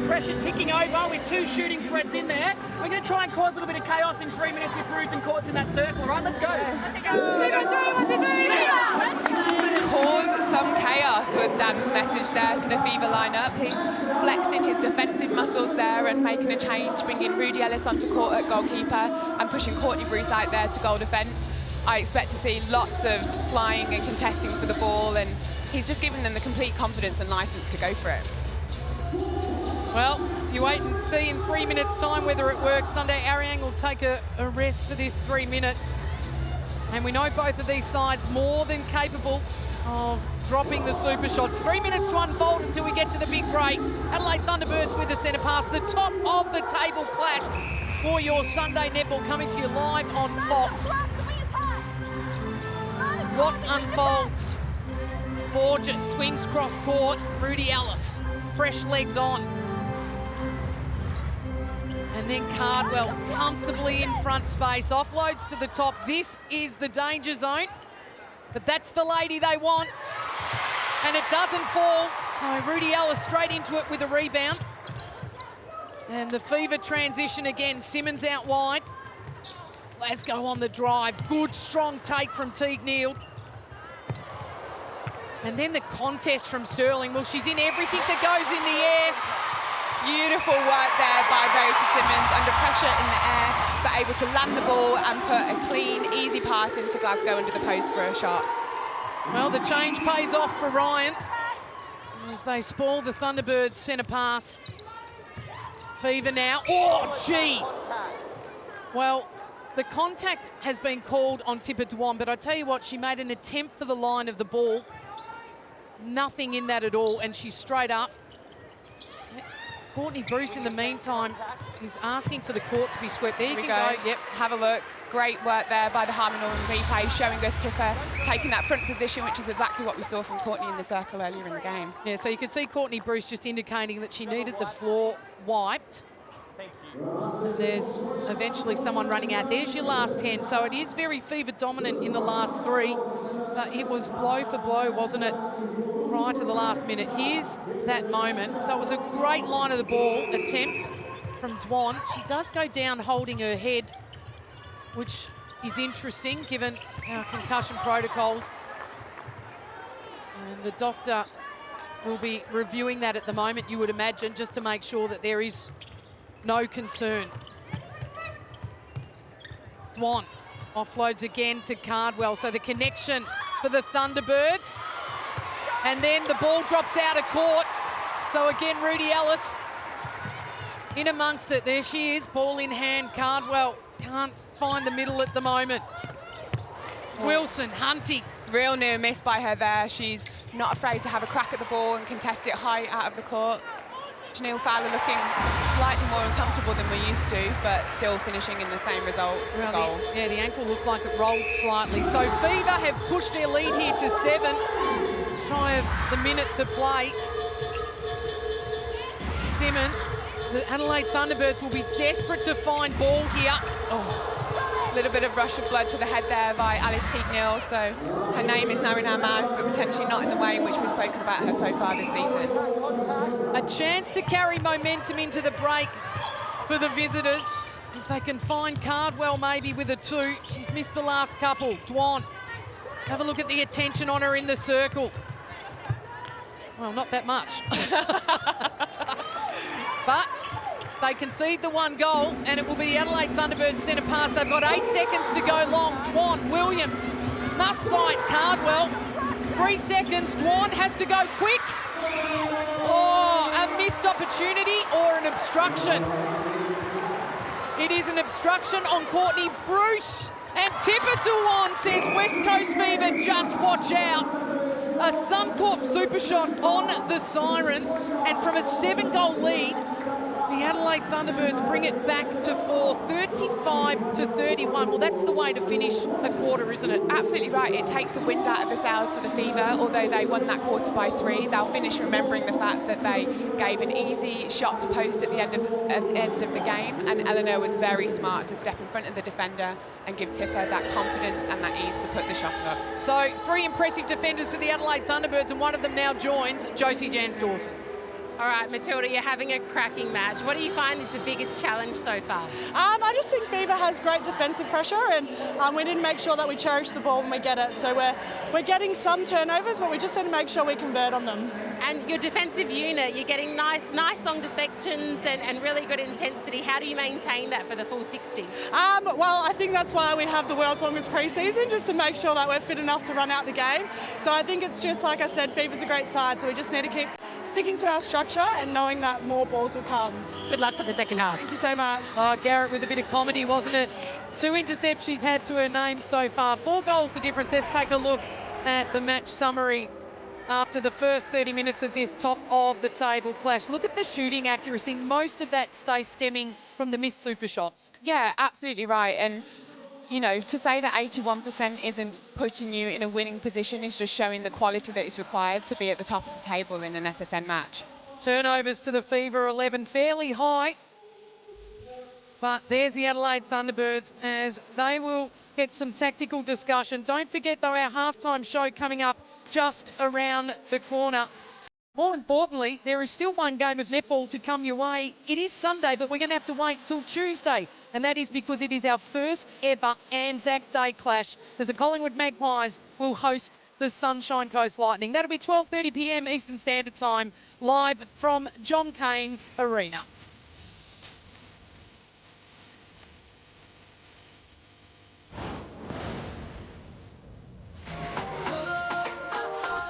pressure ticking over with 2 shooting threats in there. We're going to try and cause a little bit of chaos in 3 minutes with Roots and Courts in that circle. All right, let's go. Cause some chaos was Dan's message there to the Fever lineup. He's flexing his defensive muscles there and making a change, bringing Rudy Ellis onto court at goalkeeper and pushing Courtney Bruce out there to goal defence. I expect to see lots of flying and contesting for the ball, and he's just giving them the complete confidence and licence to go for it. Well, you wait and see in 3 minutes' time whether it works. Sunday Ariang will take a rest for this 3 minutes. And we know both of these sides more than capable of dropping the super shots. 3 minutes to unfold until we get to the big break. Adelaide Thunderbirds with the centre pass. The top of the table clash for your Sunday netball coming to you live on Fox. What unfolds? Gorgeous swings cross court. Rudy Ellis, fresh legs on. And then Cardwell comfortably in front space, offloads to the top. This is the danger zone, but that's the lady they want. And it doesn't fall, so Rudy Ellis straight into it with a rebound. And the Fever transition again, Simmons out wide. Glasgow on the drive, good strong take from Teague Neal. And then the contest from Sterling. Well, she's in everything that goes in the air. Beautiful work there by Verity Simmons, under pressure in the air, but able to land the ball and put a clean, easy pass into Glasgow under the post for a shot. Well, the change pays off for Ryan as they spoil the Thunderbirds centre pass. Fever now. Oh, gee. Well, the contact has been called on Tipper Dwan, but I tell you what, she made an attempt for the line of the ball. Nothing in that at all, and she's straight up. Courtney Bruce, in the meantime, is asking for the court to be swept. There you can go. Yep. Have a look. Great work there by the Harmon Norman replay, showing us Tipper taking that front position, which is exactly what we saw from Courtney in the circle earlier in the game. Yeah, so you could see Courtney Bruce just indicating that she needed the floor wiped. Thank you. And there's eventually someone running out. There's your last 10. So it is very Fever dominant in the last 3. But it was blow for blow, wasn't it? Right to the last minute. Here's that moment. So it was a great line of the ball attempt from Dwan. She does go down holding her head, which is interesting given our concussion protocols. And the doctor will be reviewing that at the moment, you would imagine, just to make sure that there is no concern. Dwan offloads again to Cardwell. So the connection for the Thunderbirds. And then the ball drops out of court. So again, Rudy Ellis in amongst it. There she is, ball in hand. Cardwell can't find the middle at the moment. Wilson hunting. Real near miss by her there. She's not afraid to have a crack at the ball and contest it high out of the court. Janelle Fowler looking slightly more uncomfortable than we're used to, but still finishing in the same result, goal. The ankle looked like it rolled slightly. So Fever have pushed their lead here to 7. Shy of the minute to play. Simmons, the Adelaide Thunderbirds will be desperate to find ball here. Oh, a little bit of rush of blood to the head there by Alice Teague-Neal. So her name is now in our mouth, but potentially not in the way in which we've spoken about her so far this season. A chance to carry momentum into the break for the visitors. If they can find Cardwell maybe with a 2. She's missed the last couple. Dwan, have a look at the attention on her in the circle. Well, not that much. But they concede the 1 goal, and it will be the Adelaide Thunderbirds centre pass. They've got 8 seconds to go long. Dwan, Williams, must sight Cardwell. 3 seconds. Dwan has to go quick. Oh, a missed opportunity or an obstruction. It is an obstruction on Courtney Bruce. And Tipper Dwan says West Coast Fever, just watch out. A Suncorp super shot on the siren, and from a 7-goal lead, the Adelaide Thunderbirds bring it back to 4, 35-31. Well, that's the way to finish a quarter, isn't it? Absolutely right. It takes the wind out of the sails for the Fever. Although they won that quarter by 3, they'll finish remembering the fact that they gave an easy shot to post at the end of the game, and Eleanor was very smart to step in front of the defender and give Tipper that confidence and that ease to put the shot up. So 3 impressive defenders for the Adelaide Thunderbirds, and one of them now joins Josie Jans-Dawson. All right, Matilda, you're having a cracking match. What do you find is the biggest challenge so far? I just think Fever has great defensive pressure, and we need to make sure that we cherish the ball when we get it. So we're getting some turnovers, but we just need to make sure we convert on them. And your defensive unit, you're getting nice long deflections and really good intensity. How do you maintain that for the full 60? Well, I think that's why we have the world's longest pre-season, just to make sure that we're fit enough to run out the game. So I think it's just, like I said, Fever's a great side, so we just need to keep sticking to our structure and knowing that more balls will come. Good luck for the second half. Thank you so much. Oh, Garrett with a bit of comedy, wasn't it? 2 intercepts she's had to her name so far. 4 goals the difference. Let's take a look at the match summary after the first 30 minutes of this top of the table clash. Look at the shooting accuracy. Most of that stays stemming from the missed super shots. Yeah, absolutely right. And, you know, to say that 81% isn't putting you in a winning position is just showing the quality that is required to be at the top of the table in an SSN match. Turnovers to the Fever 11, fairly high. But there's the Adelaide Thunderbirds as they will get some tactical discussion. Don't forget, though, our halftime show coming up just around the corner. More importantly, there is still one game of netball to come your way. It is Sunday, but we're going to have to wait till Tuesday. And that is because it is our first ever Anzac Day clash as the Collingwood Magpies will host the Sunshine Coast Lightning. That'll be 12:30 p.m. Eastern Standard Time, live from John Cain Arena.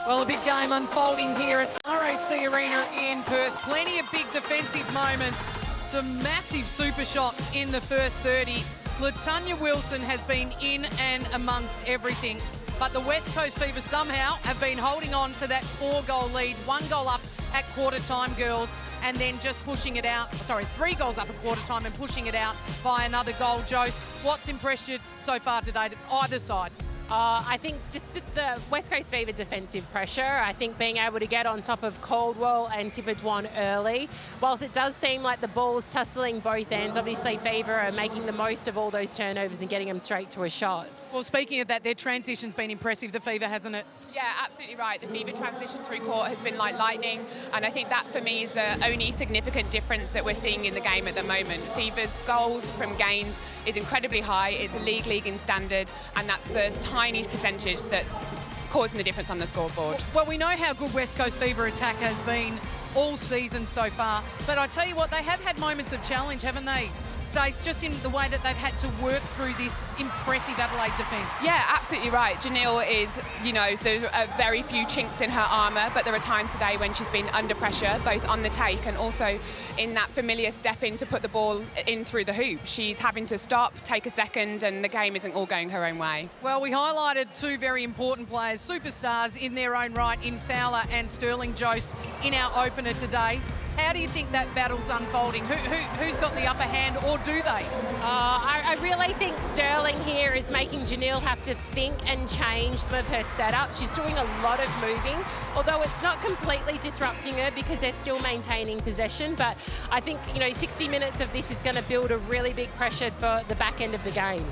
Well, a big game unfolding here at RAC Arena in Perth. Plenty of big defensive moments, some massive super shots in the first 30. LaTonya Wilson has been in and amongst everything. But the West Coast Fever somehow have been holding on to that 4-goal lead. 1 goal up at quarter time, girls, and then just pushing it out. Sorry, 3 goals up at quarter time and pushing it out by another goal. Jose, what's impressed you so far today at either side? I think just the West Coast Fever defensive pressure. I think being able to get on top of Caldwell and Tipperdwan early. Whilst it does seem like the ball's tussling both ends, obviously Fever are making the most of all those turnovers and getting them straight to a shot. Well, speaking of that, their transition's been impressive, the Fever, hasn't it? Yeah, absolutely right. The Fever transition through court has been like lightning, and I think that for me is the only significant difference that we're seeing in the game at the moment. Fever's goals from gains is incredibly high. It's a league-leading standard, and that's the tiny percentage that's causing the difference on the scoreboard. Well, we know how good West Coast Fever attack has been all season so far, but I tell you what, they have had moments of challenge, haven't they, Stace, just in the way that they've had to work through this impressive Adelaide defence? Yeah, absolutely right. Janelle is, you know, there's very few chinks in her armour, but there are times today when she's been under pressure, both on the take and also in that familiar step in to put the ball in through the hoop. She's having to stop, take a second, and the game isn't all going her own way. Well, we highlighted 2 very important players, superstars in their own right, in Fowler and Sterling Jose, in our opener today. How do you think that battle's unfolding? Who's got the upper hand, or do they? I really think Sterling here is making Janelle have to think and change some of her setup. She's doing a lot of moving, although it's not completely disrupting her because they're still maintaining possession. But I think, you know, 60 minutes of this is going to build a really big pressure for the back end of the game.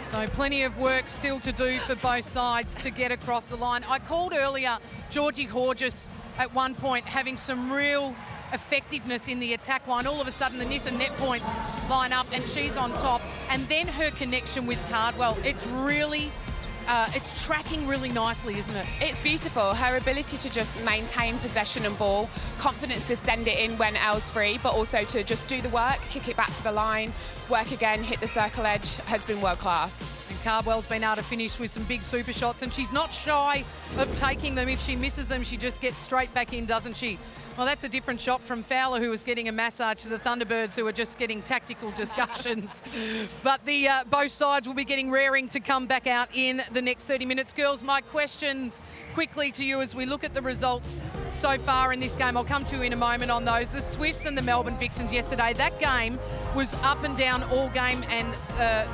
So plenty of work still to do for both sides to get across the line. I called earlier Georgie Horgis at one point having some real effectiveness in the attack line. All of a sudden the Nissa net points line up and she's on top. And then her connection with Cardwell, it's really, it's tracking really nicely, isn't it? It's beautiful. Her ability to just maintain possession and ball, confidence to send it in when Elle's free, but also to just do the work, kick it back to the line, work again, hit the circle edge, has been world class. And Cardwell's been able to finish with some big super shots, and she's not shy of taking them. If she misses them, she just gets straight back in, doesn't she? Well, that's a different shot from Fowler, who was getting a massage, to the Thunderbirds, who are just getting tactical discussions. But the both sides will be getting raring to come back out in the next 30 minutes. Girls, my questions quickly to you as we look at the results so far in this game. I'll come to you in a moment on those. The Swifts and the Melbourne Vixens yesterday, that game was up and down all game, and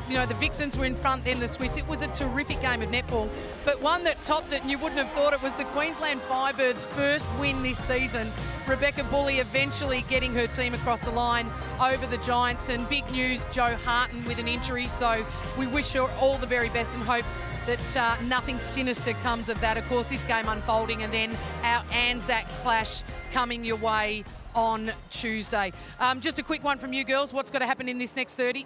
you know, the Vixens were in front, then the Swifts. It was a terrific game of netball, but one that topped it, and you wouldn't have thought it, was the Queensland Firebirds' first win this season. Rebecca Bully eventually getting her team across the line over the Giants, and big news, Jo Harton with an injury, so we wish her all the very best and hope that nothing sinister comes of that. Of course, this game unfolding and then our Anzac clash coming your way on Tuesday. Just a quick one from you girls. What's got to happen in this next 30?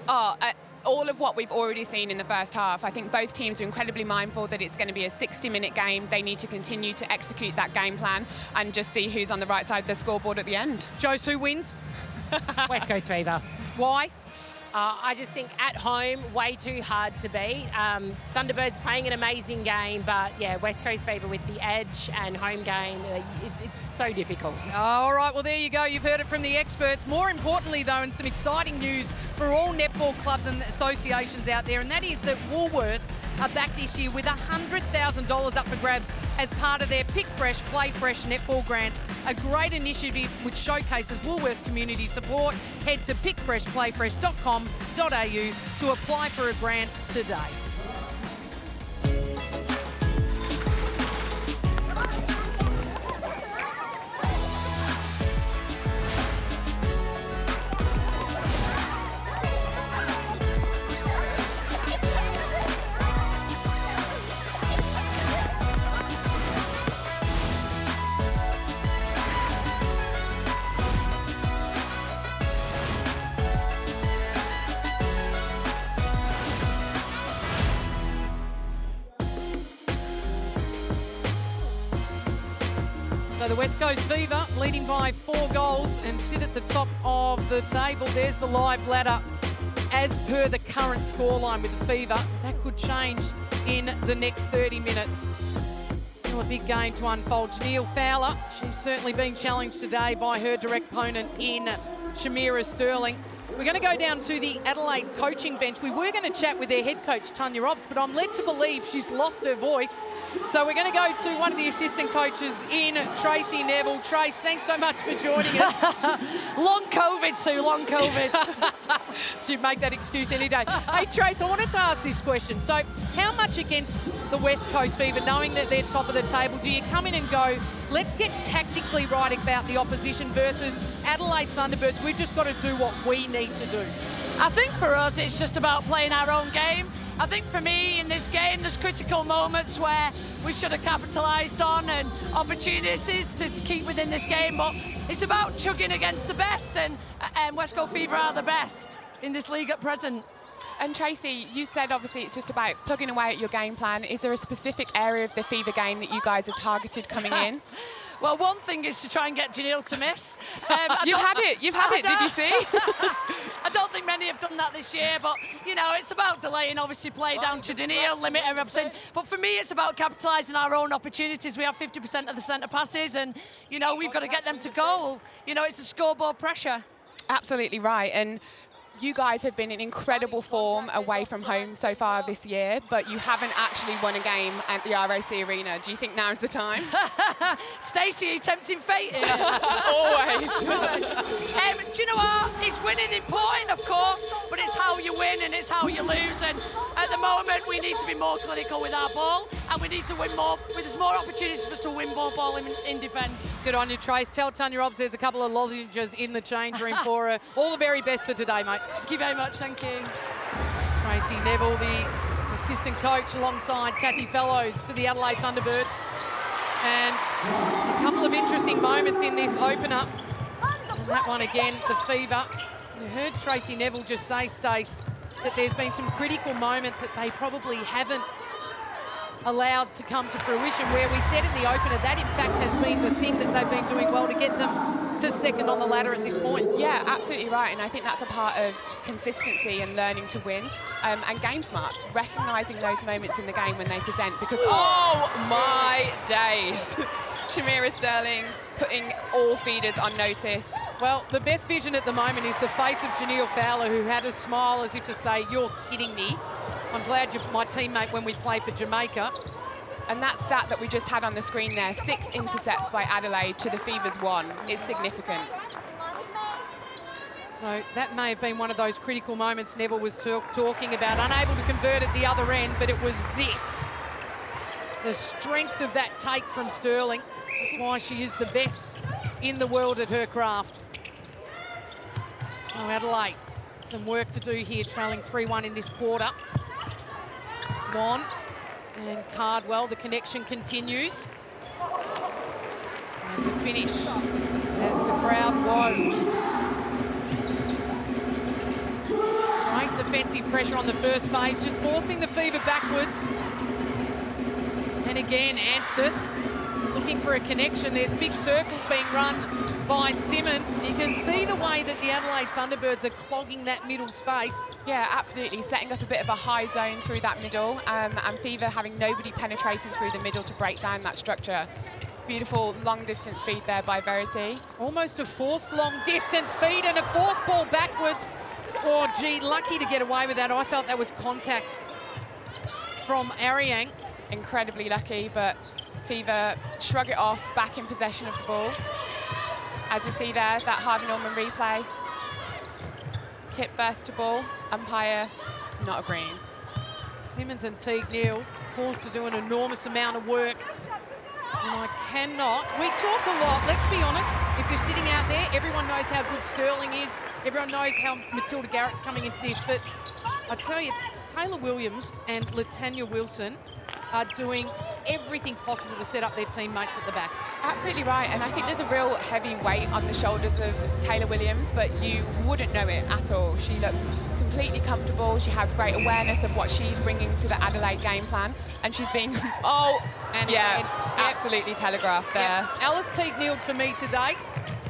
All of what we've already seen in the first half. I think both teams are incredibly mindful that it's going to be a 60-minute game. They need to continue to execute that game plan and just see who's on the right side of the scoreboard at the end. Jose, who wins? West Coast Fever. Why? I just think at home, way too hard to beat. Thunderbirds playing an amazing game, but yeah, West Coast Fever with the edge and home game, it's so difficult. All right, well, there you go. You've heard it from the experts. More importantly, though, and some exciting news for all netball clubs and associations out there, and that is that Woolworths are back this year with $100,000 up for grabs as part of their Pick Fresh, Play Fresh netball grants. A great initiative which showcases Woolworths community support. Head to pickfreshplayfresh.com.au to apply for a grant today. So the West Coast Fever leading by 4 goals and sit at the top of the table. There's the live ladder as per the current scoreline with the Fever. That could change in the next 30 minutes. Still a big game to unfold. Janelle Fowler, she's certainly been challenged today by her direct opponent in Shamira Sterling. We're going to go down to the Adelaide coaching bench. We were going to chat with their head coach, Tanya Robs, but I'm led to believe she's lost her voice. So we're going to go to one of the assistant coaches in Tracy Neville. Trace, thanks so much for joining us. Long COVID, Sue, long COVID. She'd make that excuse any day. Hey, Trace, I wanted to ask this question. So how much against the West Coast Fever, knowing that they're top of the table, do you come in and go, let's get tactically right about the opposition versus Adelaide Thunderbirds? We've just got to do what we need to do. I think for us, it's just about playing our own game. I think for me, in this game, there's critical moments where we should have capitalised on and opportunities to keep within this game, but it's about chugging against the best, and West Coast Fever are the best in this league at present. And Tracy, you said obviously it's just about plugging away at your game plan. Is there a specific area of the Fever game that you guys have targeted coming in? Well, one thing is to try and get Janelle to miss. You've had it, did you see? I don't think many have done that this year, but, you know, it's about delaying, obviously, play down to Janelle, limit her absence. But for me, it's about capitalising our own opportunities. We have 50% of the centre passes, and, you know, we've got to get them to goal. You know, it's a scoreboard pressure. Absolutely right. And you guys have been in incredible form away from home so far this year, but you haven't actually won a game at the ROC Arena. Do you think now's the time? Stacey, are you tempting fate here? Always. Do you know what? It's winning important, of course, but it's how you win and it's how you lose. And at the moment, we need to be more clinical with our ball, and we need to win more. There's more opportunities for us to win more ball in defence. Good on you, Trace. Tell Tanya Robs there's a couple of lozenges in the change room for her. All the very best for today, mate. Thank you very much, thank you. Tracy Neville, the assistant coach, alongside Kathy Fellows for the Adelaide Thunderbirds. And a couple of interesting moments in this opener. And that one again, the Fever. You heard Tracy Neville just say, Stace, that there's been some critical moments that they probably haven't allowed to come to fruition, where we said in the opener that in fact has been the thing that they've been doing well to get them to second on the ladder at this point. Yeah, absolutely right, and I think that's a part of consistency and learning to win, and game smarts, recognising those moments in the game when they present, because oh my days, Shamira Sterling putting all feeders on notice. Well, the best vision at the moment is the face of Janelle Fowler, who had a smile as if to say, you're kidding me. I'm glad you're my teammate when we played for Jamaica. And that stat that we just had on the screen there, 6 intercepts by Adelaide to the Fever's 1, is significant. So that may have been one of those critical moments Neville was talking about. Unable to convert at the other end, but it was this. The strength of that take from Sterling. That's why she is the best in the world at her craft. So Adelaide, some work to do here, trailing 3-1 in this quarter. Dwan and Cardwell. The connection continues. And the finish as the crowd whoa. Great defensive pressure on the first phase, just forcing the Fever backwards. And again, Anstis looking for a connection. There's big circles being run by Simmons. You can see the way that the Adelaide Thunderbirds are clogging that middle space. Yeah, absolutely. Setting up a bit of a high zone through that middle, and Fever having nobody penetrating through the middle to break down that structure. Beautiful long-distance feed there by Verity. Almost a forced long-distance feed and a forced ball backwards. Oh, gee, lucky to get away with that. I felt that was contact from Ariang. Incredibly lucky, but Fever shrug it off, back in possession of the ball. As we see there, that Harvey Norman replay. Tip first to ball, umpire not agreeing. Simmons and Teague Neal forced to do an enormous amount of work. And I cannot, we talk a lot, let's be honest, if you're sitting out there, everyone knows how good Sterling is, everyone knows how Matilda Garrett's coming into this, but I tell you, Taylor Williams and Latanya Wilson are doing everything possible to set up their teammates at the back. Absolutely right, and I think there's a real heavy weight on the shoulders of Taylor Williams, but you wouldn't know it at all. She looks completely comfortable. She has great awareness of what she's bringing to the Adelaide game plan, and she's being, absolutely telegraphed there. Yep. Alice Teague Neal for me today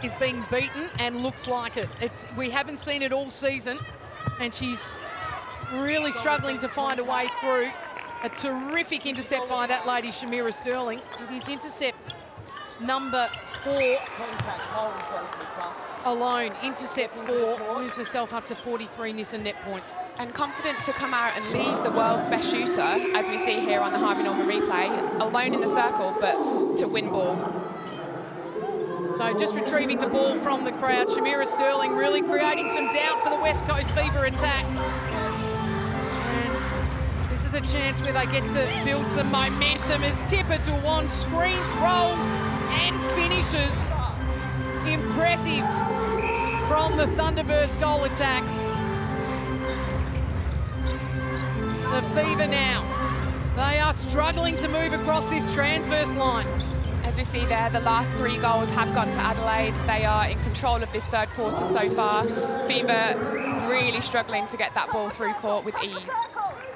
is being beaten and looks like it. We haven't seen it all season, and she's really struggling to find a way through. A terrific intercept by that lady, Shamira Sterling. It is intercept number 4 alone. Intercept 4 moves herself up to 43 Nissan net points. And confident to come out and leave the world's best shooter, as we see here on the Harvey Norman replay, alone in the circle, but to win ball. So just retrieving the ball from the crowd. Shamira Sterling really creating some doubt for the West Coast Fever attack. A chance where they get to build some momentum as Tipper Dwan screens, rolls and finishes. Impressive from the Thunderbirds goal attack. The Fever now, they are struggling to move across this transverse line. As we see there, the last 3 goals have gone to Adelaide. They are in control of this third quarter so far. Fever really struggling to get that ball through court with ease.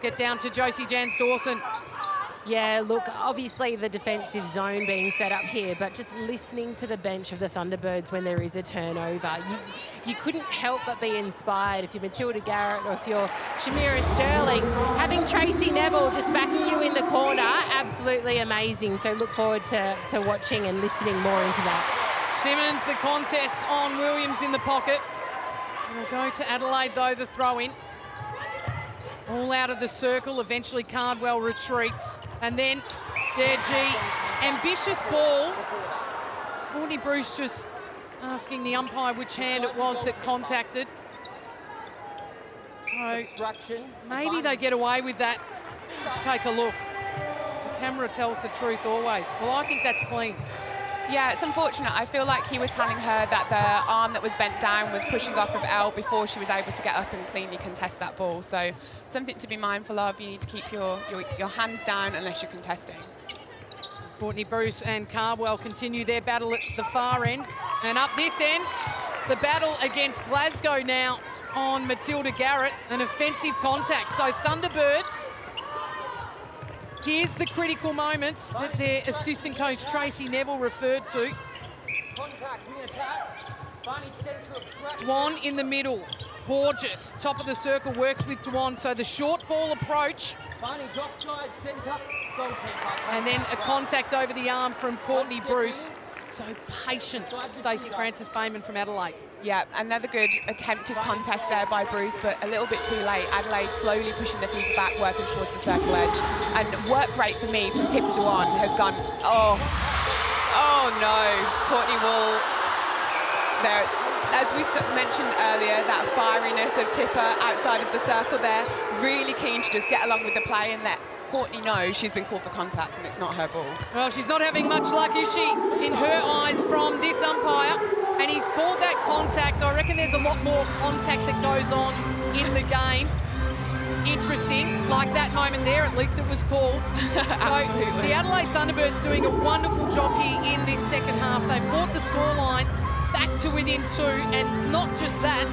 Get down to Josie Jans Dawson. Yeah, look, obviously the defensive zone being set up here, but just listening to the bench of the Thunderbirds when there is a turnover, you couldn't help but be inspired if you're Matilda Garrett or if you're Shamira Sterling. Having Tracy Neville just backing you in the corner, absolutely amazing. So look forward to watching and listening more into that. Simmons, the contest on Williams in the pocket. We'll go to Adelaide though, the throw-in. All out of the circle, eventually Cardwell retreats. And then Deji, ambitious ball. Courtney Bruce just asking the umpire which hand it was that contacted. So maybe they get away with that. Let's take a look. The camera tells the truth always. Well, I think that's clean. Yeah, it's unfortunate. I feel like he was telling her that the arm that was bent down was pushing off of Elle before she was able to get up and cleanly contest that ball. So something to be mindful of. You need to keep your hands down unless you're contesting. Courtney Bruce and Cardwell continue their battle at the far end. And up this end, the battle against Glasgow now on Matilda Garrett, an offensive contact. So Thunderbirds, here's the critical moments that their assistant coach Tracy Neville referred to. Dwan in the middle, gorgeous. Top of the circle works with Dwan, so the short ball approach. And then a contact over the arm from Courtney Bruce. So patience, Stacey Francis-Bayman from Adelaide. Yeah, another good attempted contest there by Bruce, but a little bit too late. Adelaide slowly pushing the Fever back, working towards the circle edge. And work rate for me from Tipper Dwan has gone, oh no. Courtney Wall there. As we mentioned earlier, that fieriness of Tipper outside of the circle there, really keen to just get along with the play and let Courtney know she's been called for contact and it's not her ball. Well, she's not having much luck, is she, in her eyes from this umpire? And he's called that contact. I reckon there's a lot more contact that goes on in the game. interesting, like that moment there, at least it was called. So the Adelaide Thunderbirds doing a wonderful job here in this second half. They've brought the scoreline back to within 2, and not just that,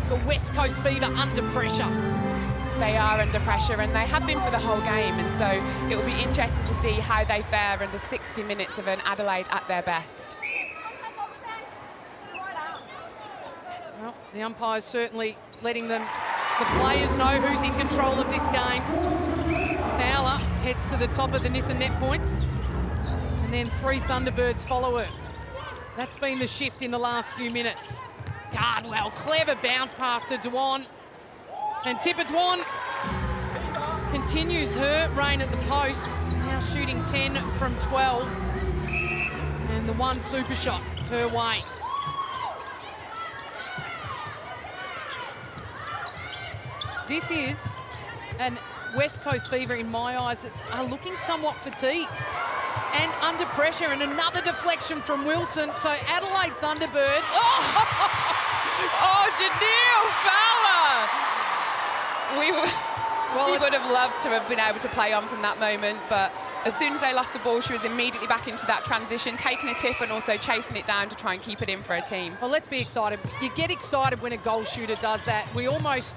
the West Coast Fever under pressure. They are under pressure, and they have been for the whole game, and so it will be interesting to see how they fare under 60 minutes of an Adelaide at their best. Well, the umpire's certainly letting the players know who's in control of this game. Fowler heads to the top of the Nissan net points, and then 3 Thunderbirds follow her. That's been the shift in the last few minutes. Cardwell, clever bounce pass to Dwan. And Tipper Dwan continues her reign at the post, now shooting 10 from 12. And the one super shot her way. This is an West Coast Fever, in my eyes, that's looking somewhat fatigued and under pressure. And another deflection from Wilson. So Adelaide Thunderbirds. Oh, Janelle Fowler! She would have loved to have been able to play on from that moment, but as soon as they lost the ball, she was immediately back into that transition, taking a tip and also chasing it down to try and keep it in for a team. Well, let's be excited. You get excited when a goal shooter does that. We almost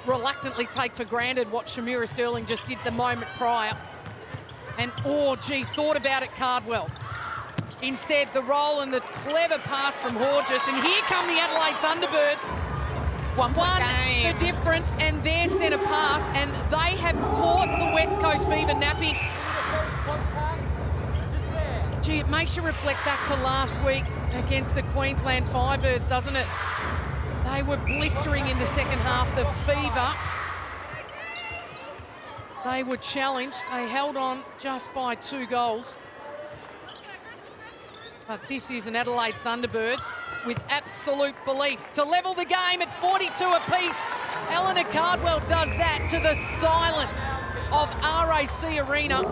reluctantly take for granted what Shamira Sterling just did the moment prior. And, oh, gee, thought about it, Cardwell. Instead, the roll and the clever pass from Horges. And here come the Adelaide Thunderbirds. One the difference, and their centre pass, and they have caught the West Coast Fever napping. Gee, it makes you reflect back to last week against the Queensland Firebirds, doesn't it? They were blistering in the second half, the Fever. They were challenged. They held on just by 2 goals. But this is an Adelaide Thunderbirds with absolute belief to level the game at 42 apiece. Eleanor Cardwell does that to the silence of RAC Arena.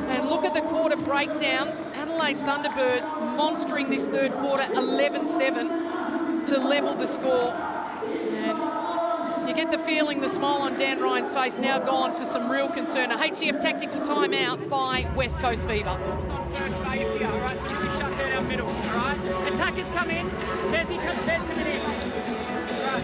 And look at the quarter breakdown. Adelaide Thunderbirds monstering this third quarter, 11-7 to level the score. And you get the feeling the smile on Dan Ryan's face now gone to some real concern. A HCF tactical timeout by West Coast Fever. First phase here, all right? So we shut down our middle, all right? Attackers come in, Desi coming in. Right.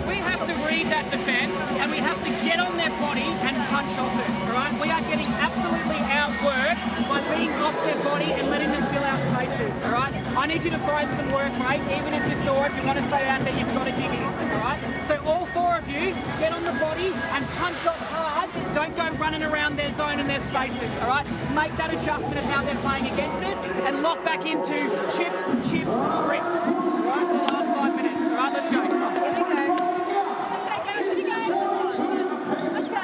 We have to read that defence, and we have to get on their body and punch off it, all right? We are getting absolutely outworked by being off their body and letting them fill our spaces, all right? I need you to throw in some work, mate. Even if you saw it, if you want to stay out there, you've got to dig in, all right? So all 4 of you, get on the body and punch off hard. Don't go running around their zone and their spaces, all right? Make that adjustment of how they're playing against us and lock back into chip, grip, all right? The last 5 minutes, all right? Let's go. Come on. Here we go. Let's go.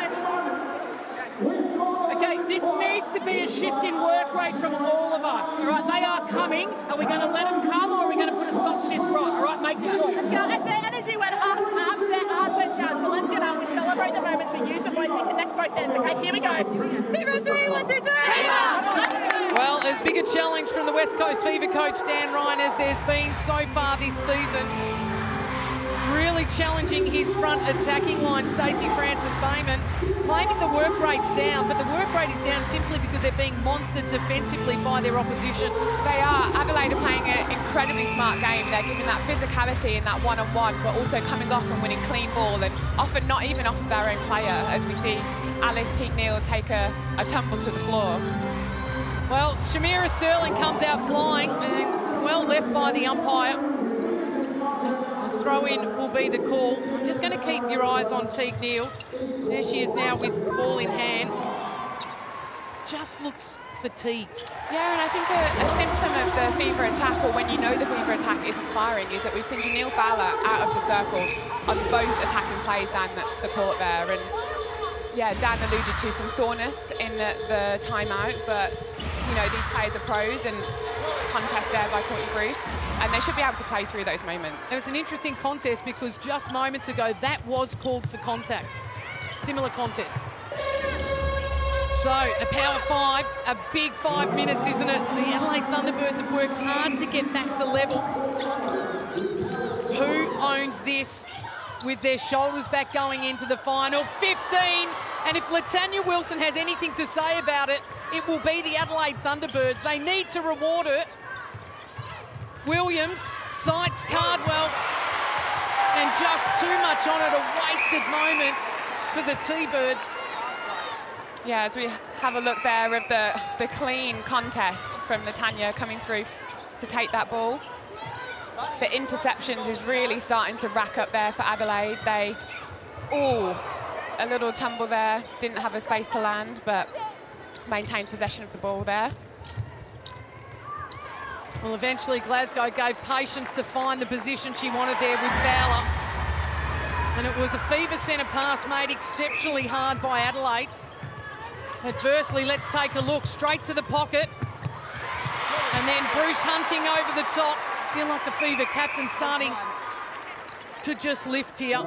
Okay, this needs to be a shift in work rate from all of us, all right? They are coming. Are we going to let them come, or are we going to put a stop to this rot, all right? Make the choice. Let's go. As their energy went up, their arms went down. So let's get up. We celebrate the moments. We use the voice. We connect both ends. Okay, here we go. Fever 3, 1, 2, 3. Well, there's bigger challenge from the West Coast Fever coach, Dan Ryan, as there's been so far this season. Really challenging his front attacking line, Stacey Francis-Bayman, claiming the work rate's down, but the work rate is down simply because they're being monstered defensively by their opposition. They are. Adelaide are playing an incredibly smart game. They're giving that physicality in that one-on-one, but also coming off and winning clean ball, and often not even off of their own player, as we see Alice Teague-Neal take a tumble to the floor. Well, Shamira Sterling comes out flying and well left by the umpire. A throw-in will be the call. I'm just going to keep your eyes on Teague-Neal. There she is now with the ball in hand. Just looks fatigued. Yeah, and I think a symptom of the Fever attack, or when you know the Fever attack isn't firing, is that we've seen Janelle Fowler out of the circle on both attacking plays down the court there. And yeah, Dan alluded to some soreness in the timeout, but you know, these players are pros, and contest there by Courtney Bruce, and they should be able to play through those moments. It was an interesting contest because just moments ago that was called for contact. Similar contest. So the Power 5, a big 5 minutes, isn't it? The Adelaide Thunderbirds have worked hard to get back to level. Who owns this? with their shoulders back going into the final. 15, and if Latanya Wilson has anything to say about it, it will be the Adelaide Thunderbirds. They need to reward her. Williams sights Cardwell, and just too much on it, a wasted moment for the T-Birds. Yeah, as we have a look there of the clean contest from Latanya coming through to take that ball. The interceptions is really starting to rack up there for Adelaide. They, a little tumble there, didn't have a space to land, but maintains possession of the ball there. Well, eventually Glasgow gave patience to find the position she wanted there with Fowler. And it was a fever centre pass made exceptionally hard by Adelaide. Adversely, let's take a look straight to the pocket. And then Bruce Hunting over the top. Feel like the Fever captain starting to just lift here.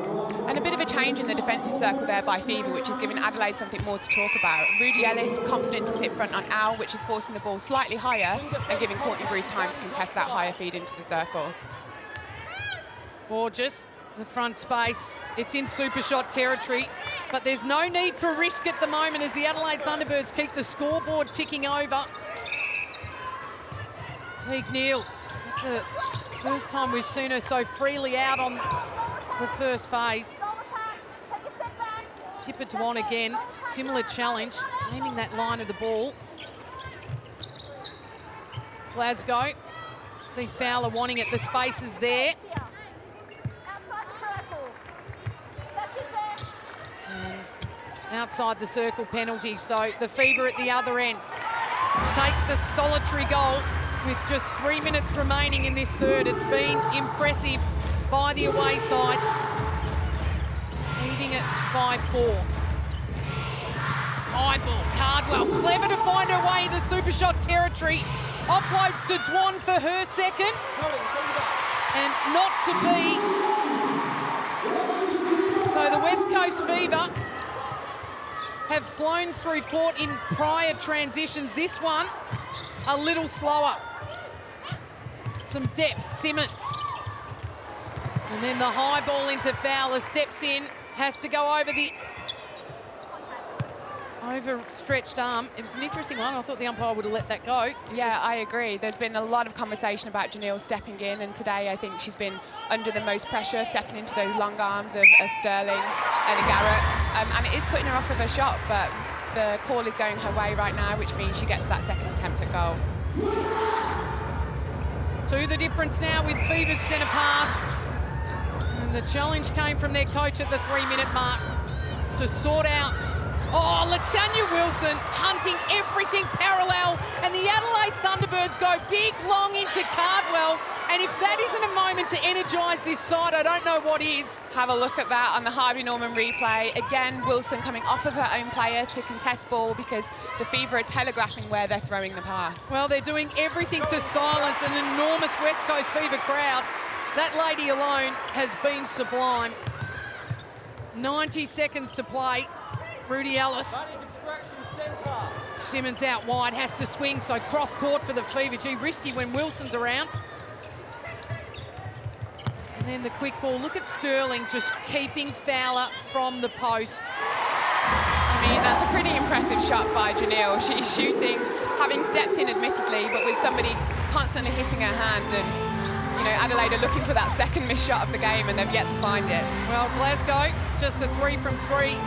And a bit of a change in the defensive circle there by Fever, which is giving Adelaide something more to talk about. Rudy Ellis confident to sit front on Al, which is forcing the ball slightly higher and giving Courtney Bruce time to contest that higher feed into the circle. Gorgeous, the front space. It's in super shot territory, but there's no need for risk at the moment as the Adelaide Thunderbirds keep the scoreboard ticking over. Teague Neal, that's the first time we've seen her so freely out on the first phase. Tipper to on again, similar challenge, aiming that line of the ball. Glasgow, see Fowler wanting it, the space is there. And outside the circle penalty, so the Fever at the other end take the solitary goal with just 3 minutes remaining in this third. It's been impressive by the away side, leading it by 4. High ball, Cardwell, clever to find her way into super shot territory. Offloads to Dwan for her second. And not to be. So the West Coast Fever have flown through court in prior transitions. This one, a little slower. Some depth, Simmons. And then the high ball into Fowler, steps in, has to go over the overstretched arm. It was an interesting one. I thought the umpire would have let that go. Yeah, I agree. There's been a lot of conversation about Janelle stepping in, and today I think she's been under the most pressure, stepping into those long arms of Sterling and a Garrett. And it is putting her off of her shot, but the call is going her way right now, which means she gets that second attempt at goal. To the difference now with Fever's centre pass. And the challenge came from their coach at the 3-minute mark to sort out. Oh, Latanya Wilson hunting everything parallel, and the Adelaide Thunderbirds go big, long into Cardwell. And if that isn't a moment to energise this side, I don't know what is. Have a look at that on the Harvey Norman replay. Again, Wilson coming off of her own player to contest ball because the Fever are telegraphing where they're throwing the pass. Well, they're doing everything to silence an enormous West Coast Fever crowd. That lady alone has been sublime. 90 seconds to play. Rudy Ellis. Simmons out wide, has to swing, so cross court for the Fever. Gee, risky when Wilson's around. And then the quick ball. Look at Sterling just keeping Fowler from the post. I mean, that's a pretty impressive shot by Janelle. She's shooting, having stepped in admittedly, but with somebody constantly hitting her hand. And, you know, Adelaide are looking for that second missed shot of the game, and they've yet to find it. Well, Glasgow, just the 3 from 3.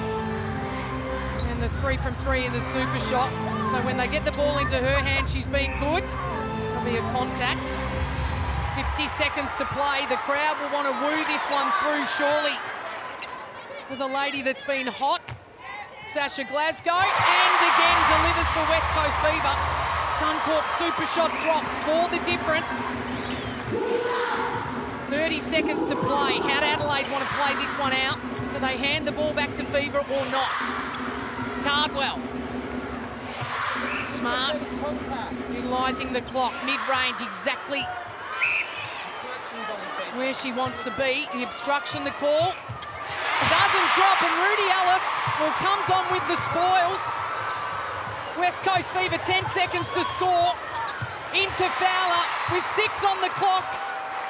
And the 3 from 3 in the super shot. So when they get the ball into her hand, she's been good. There'll be a contact. 50 seconds to play. The crowd will want to woo this one through, surely. For the lady that's been hot, Sasha Glasgow, and again delivers for West Coast Fever. Suncorp super shot drops for the difference. 30 seconds to play. How do Adelaide want to play this one out? Do they hand the ball back to Fever or not? Cardwell. Smarts utilising the clock. Mid-range, exactly where she wants to be. The obstruction, the call. Doesn't drop, and Rudy Ellis, well, comes on with the spoils. West Coast Fever, 10 seconds to score. Into Fowler with 6 on the clock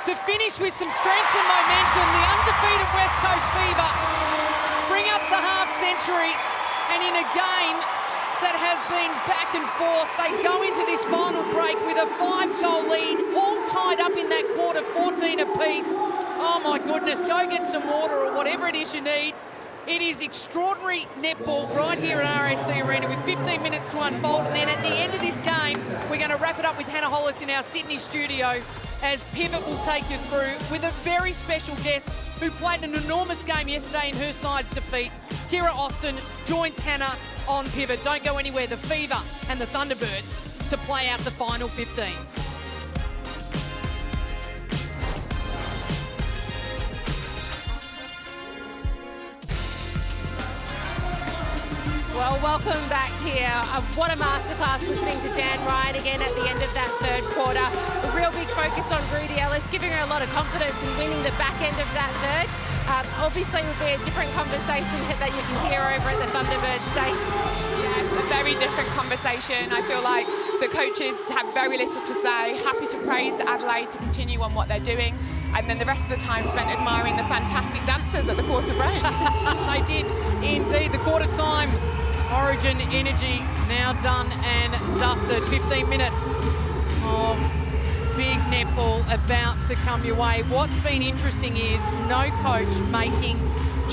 to to finish with some strength and momentum. The undefeated West Coast Fever bring up the half century, and in a game that has been back and forth, they go into this final break with a 5-goal lead, all tied up in that quarter, 14 apiece. Oh my goodness, go get some water or whatever it is you need. It is extraordinary netball right here at RAC Arena with 15 minutes to unfold. And then at the end of this game, we're going to wrap it up with Hannah Hollis in our Sydney studio as Pivot will take you through with a very special guest who played an enormous game yesterday in her side's defeat. Kira Austin joins Hannah on Pivot. Don't go anywhere. The Fever and the Thunderbirds to play out the final 15. Well, welcome back here. What a masterclass listening to Dan Ryan again at the end of that third quarter. A real big focus on Rudy Ellis, giving her a lot of confidence in winning the back end of that third. Obviously, it will be a different conversation that you can hear over at the Thunderbirds Stace. Yes, a very different conversation. I feel like the coaches have very little to say, happy to praise Adelaide to continue on what they're doing, and then the rest of the time spent admiring the fantastic dancers at the quarter break. They did indeed. The quarter time Origin energy now done and dusted. 15 minutes of big netball about to come your way. What's been interesting is no coach making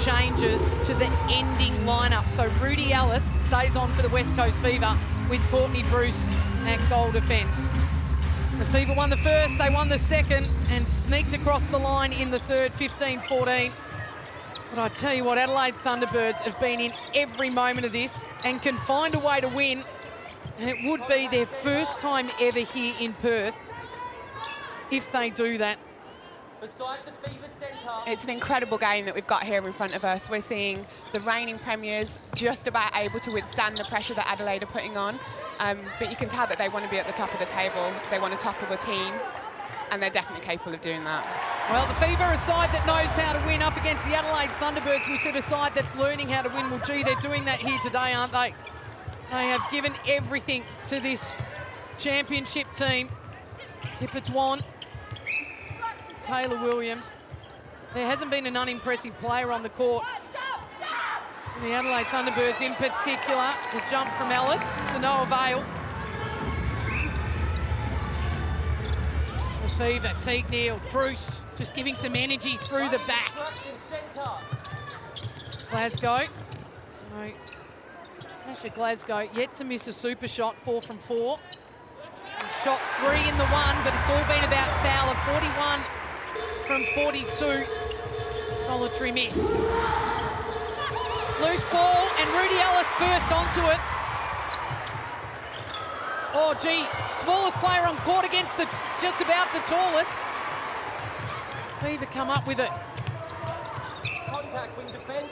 changes to the ending lineup. So Rudy Ellis stays on for the West Coast Fever with Courtney Bruce at goal defence. The Fever won the first, they won the second and sneaked across the line in the third, 15-14. But I tell you what, Adelaide Thunderbirds have been in every moment of this and can find a way to win. And it would be their first time ever here in Perth if they do that. Beside the Fever Centre. It's an incredible game that we've got here in front of us. We're seeing the reigning premiers just about able to withstand the pressure that Adelaide are putting on. But you can tell that they want to be at the top of the table. They want to topple the team, and they're definitely capable of doing that. Well, the Fever, a side that knows how to win up against the Adelaide Thunderbirds. We said a side that's learning how to win. Well, gee, they're doing that here today, aren't they? They have given everything to this championship team. Tipper Dwan, Taylor Williams. There hasn't been an unimpressive player on the court. And the Adelaide Thunderbirds in particular, the jump from Ellis to no avail. Fever, Teague Neal, Bruce, just giving some energy through the back. Glasgow. So, Sasha Glasgow yet to miss a super shot, 4 from 4. Shot 3 in the one, but it's all been about Fowler, 41 from 42. Solitary miss. Loose ball, and Rudy Ellis first onto it. Oh, gee, smallest player on court against the just about the tallest. Fever come up with it. Contact, wing defence.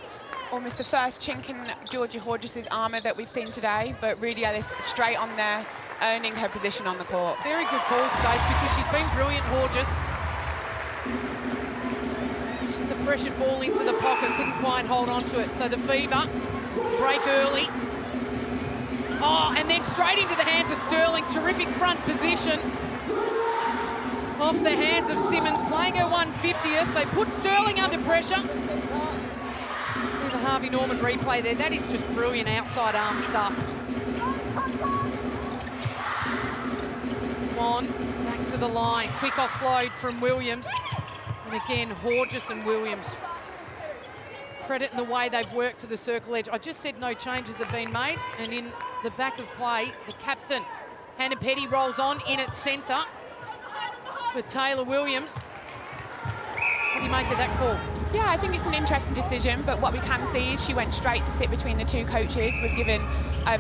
Almost the first chink in Georgie Horges' armour that we've seen today, but Rudy Ellis straight on there, earning her position on the court. Very good call, Stace, because she's been brilliant, Horges. It's just the pressured ball into the pocket, couldn't quite hold on to it. So the Fever break early. Oh, and then straight into the hands of Sterling. Terrific front position. Off the hands of Simmons, playing her 150th. They put Sterling under pressure. See the Harvey Norman replay there. That is just brilliant outside arm stuff. On, back to the line. Quick offload from Williams. And again, Horges and Williams. Credit in the way they've worked to the circle edge. I just said no changes have been made. And in the back of play, the captain, Hannah Petty, rolls on in at centre for Taylor Williams. What do you make of that call? Yeah, I think it's an interesting decision, but what we can see is she went straight to sit between the two coaches, was given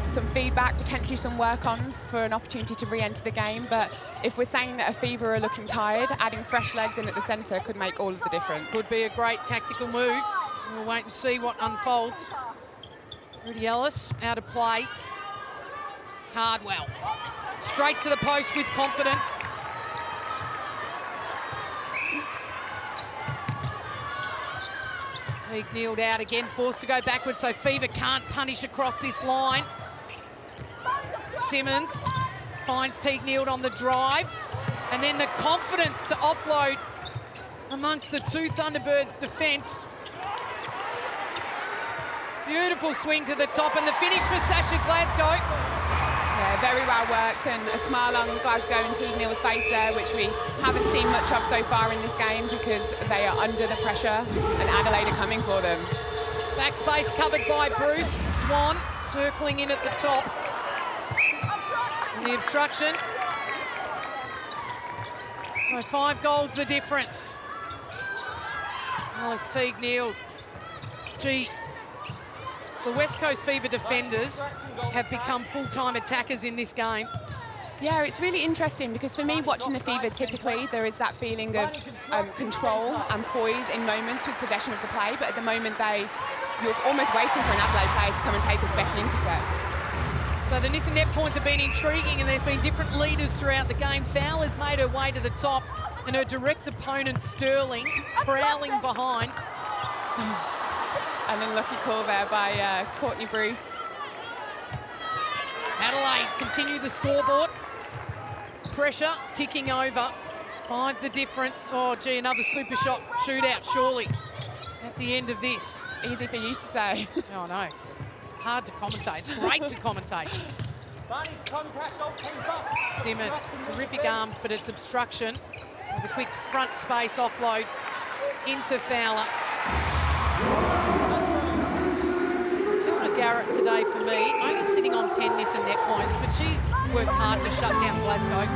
some feedback, potentially some work-ons for an opportunity to re-enter the game. But if we're saying that a Fever are looking tired, adding fresh legs in at the centre could make all of the difference. Could be a great tactical move. We'll wait and see what unfolds. Rudy Ellis out of play. Hardwell straight to the post with confidence. Teague kneeled out again, forced to go backwards, so Fever can't punish across this line. Simmons finds Teague Neal on the drive, and then the confidence to offload amongst the two Thunderbirds defence. Beautiful swing to the top and the finish for Sasha Glasgow. Yeah, very well worked, and a smile on Glasgow and Teague Neal's face there, which we haven't seen much of so far in this game because they are under the pressure and Adelaide are coming for them. Backspace covered by Bruce. Swan circling in at the top. And the obstruction. So 5 goals the difference. Alice Teague Neal. Gee, the West Coast Fever defenders have become full-time attackers in this game. Yeah, it's really interesting because for me, watching the Fever, typically there is that feeling of control and poise in moments with possession of the play, but at the moment you're almost waiting for an Adelaide player to come and take a spec and intercept. So the Nissan net points have been intriguing and there's been different leaders throughout the game. Fowler's made her way to the top and her direct opponent, Sterling, prowling behind. An unlucky call there by Courtney Bruce. Adelaide continue the scoreboard. Pressure ticking over. 5 the difference. Oh, gee, another super shot shootout, surely, at the end of this. Easy for you to say. Oh, no. Hard to commentate. It's great to commentate. Simmons, terrific arms, but it's obstruction. So the quick front space offload into Fowler. Garrett today for me, only sitting on 10 Nissan net points, but she's worked hard to shut down Glasgow.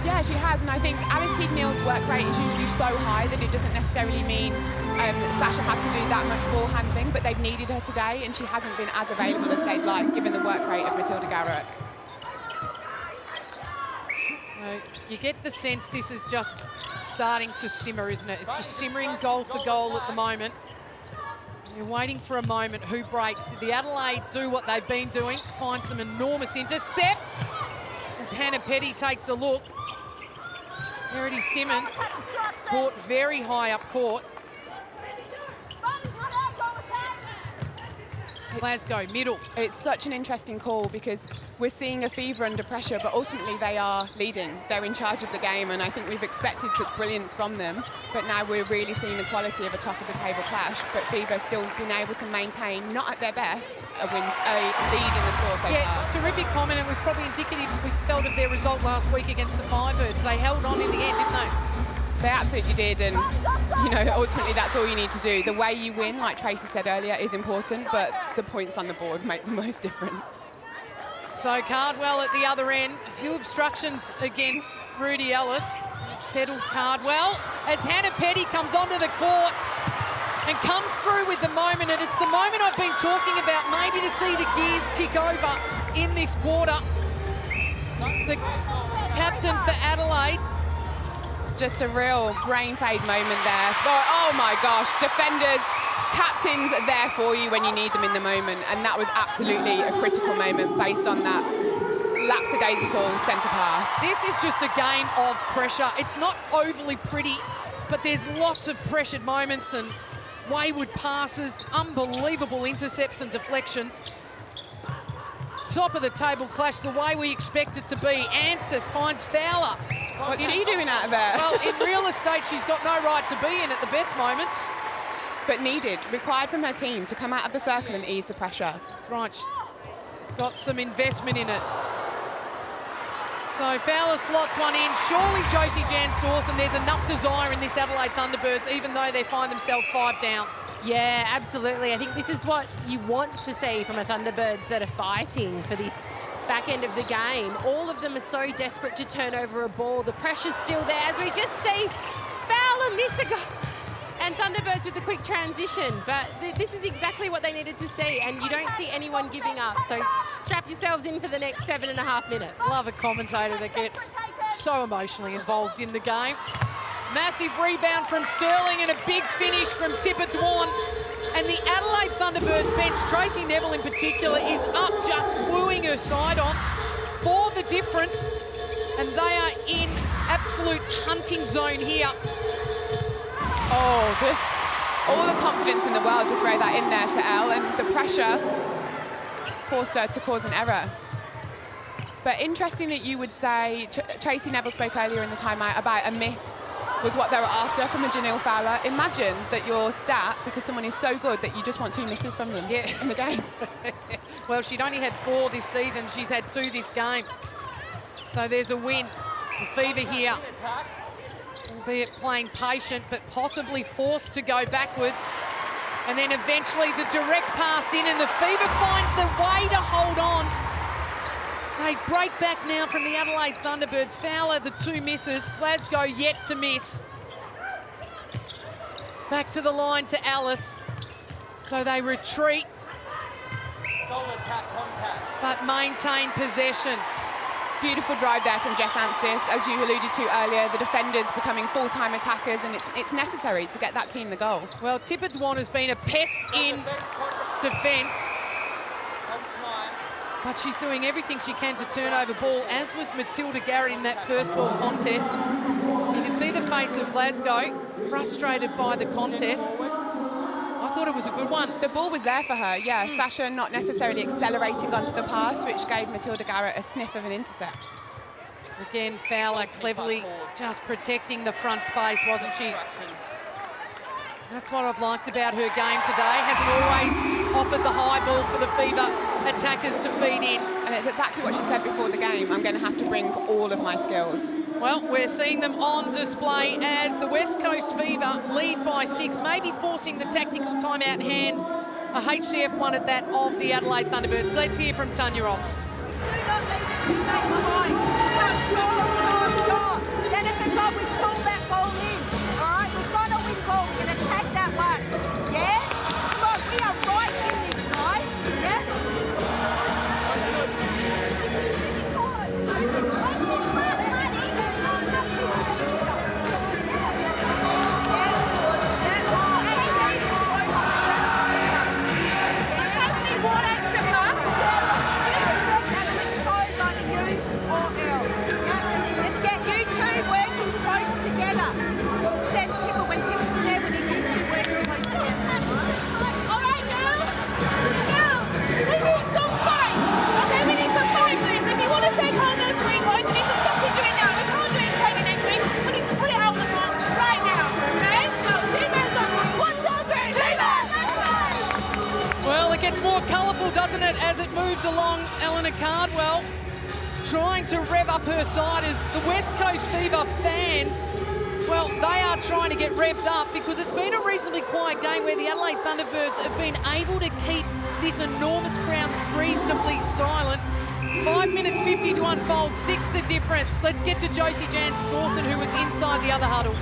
Yeah, she has, and I think Alice Teague Neal's work rate is usually so high that it doesn't necessarily mean Sasha has to do that much ball handling, but they've needed her today, and she hasn't been as available as they'd like, given the work rate of Matilda Garrett. So you get the sense this is just starting to simmer, isn't it? It's just simmering goal for goal at the moment. You're waiting for a moment. Who breaks? Did the Adelaide do what they've been doing? Find some enormous intercepts as Hannah Petty takes a look. There it is, Simmons. Caught very high up court. Glasgow, middle. It's such an interesting call because we're seeing a Fever under pressure, but ultimately they are leading. They're in charge of the game, and I think we've expected such brilliance from them, but now we're really seeing the quality of a top-of-the-table clash, but Fever still been able to maintain, not at their best, a lead in the score so far. Terrific comment. It was probably indicative, we felt, of their result last week against the Thunderbirds. They held on in the end, didn't they? They absolutely did, and you know, ultimately that's all you need to do. The way you win, like Tracy said earlier, is important, but the points on the board make the most difference. So Cardwell at the other end, a few obstructions against Rudy Ellis. Settled Cardwell as Hannah Petty comes onto the court and comes through with the moment, and it's the moment I've been talking about, maybe to see the gears tick over in this quarter. The captain for Adelaide. Just a real brain fade moment there. Oh my gosh, defenders, captains are there for you when you need them in the moment, and that was absolutely a critical moment based on that lapsadaisical centre pass. This is just a game of pressure. It's not overly pretty, but there's lots of pressured moments and wayward passes, unbelievable intercepts and deflections. Top of the table clash the way we expect it to be. Anstis finds Fowler. What's she doing out of there? Well, in real estate, she's got no right to be in at the best moments. But needed, required from her team to come out of the circle and ease the pressure. That's right. She's got some investment in it. So Fowler slots one in. Surely Josie Jans-Dawson, there's enough desire in this Adelaide Thunderbirds, even though they find themselves 5 down. Yeah, absolutely. I think this is what you want to see from a Thunderbirds that are fighting for this back end of the game. All of them are so desperate to turn over a ball. The pressure's still there, as we just see Fowler miss a goal. And Thunderbirds with the quick transition. But this is exactly what they needed to see, and you don't see anyone giving up. So strap yourselves in for the next 7.5 minutes. Love a commentator that gets so emotionally involved in the game. Massive rebound from Sterling and a big finish from Tipper Dwan. And the Adelaide Thunderbirds bench, Tracy Neville in particular, is up just wooing her side on for the difference. And they are in absolute hunting zone here. Oh, all the confidence in the world to throw that in there to Elle, and the pressure forced her to cause an error. But interesting that you would say, Tracy Neville spoke earlier in the timeout about a miss was what they were after from a Janelle Fowler. Imagine that your stat, because someone is so good that you just want 2 misses from them in the game. Well, she'd only had 4 this season. She's had 2 this game. So there's a win. The Fever here, albeit playing patient, but possibly forced to go backwards. And then eventually the direct pass in, and the Fever find the way to hold on. They break back now from the Adelaide Thunderbirds. Fowler, the 2 misses. Glasgow yet to miss. Back to the line to Alice. So they retreat, but maintain possession. Beautiful drive there from Jess Anstis, as you alluded to earlier. The defenders becoming full-time attackers, and it's necessary to get that team the goal. Well, Tipper Dwan has been a pest in defence, but she's doing everything she can to turn over ball, as was Matilda Garrett in that first ball contest. You can see the face of Glasgow, frustrated by the contest. I thought it was a good one. The ball was there for her, yeah. Sasha not necessarily accelerating onto the pass, which gave Matilda Garrett a sniff of an intercept. Again, Fowler cleverly just protecting the front space, wasn't she? That's what I've liked about her game today. Hasn't always offered the high ball for the Fever attackers to feed in. And it's exactly what she said before the game. I'm going to have to bring all of my skills. Well, we're seeing them on display as the West Coast Fever lead by 6, maybe forcing the tactical timeout hand. A HCF one at that of the Adelaide Thunderbirds. Let's hear from Tanya Obst. Then if it's on, we pull that ball in. All right, we've got a win ball. We're going to attack that one. Yeah? Come on, we are right in this, guys. Yeah? More colourful, doesn't it, as it moves along. Eleanor Cardwell trying to rev up her side as the West Coast Fever fans, well, they are trying to get revved up because it's been a reasonably quiet game where the Adelaide Thunderbirds have been able to keep this enormous crowd reasonably silent. 5 minutes 50 to unfold, 6 the difference. Let's get to Josie Jans Dawson, who was inside the other huddle.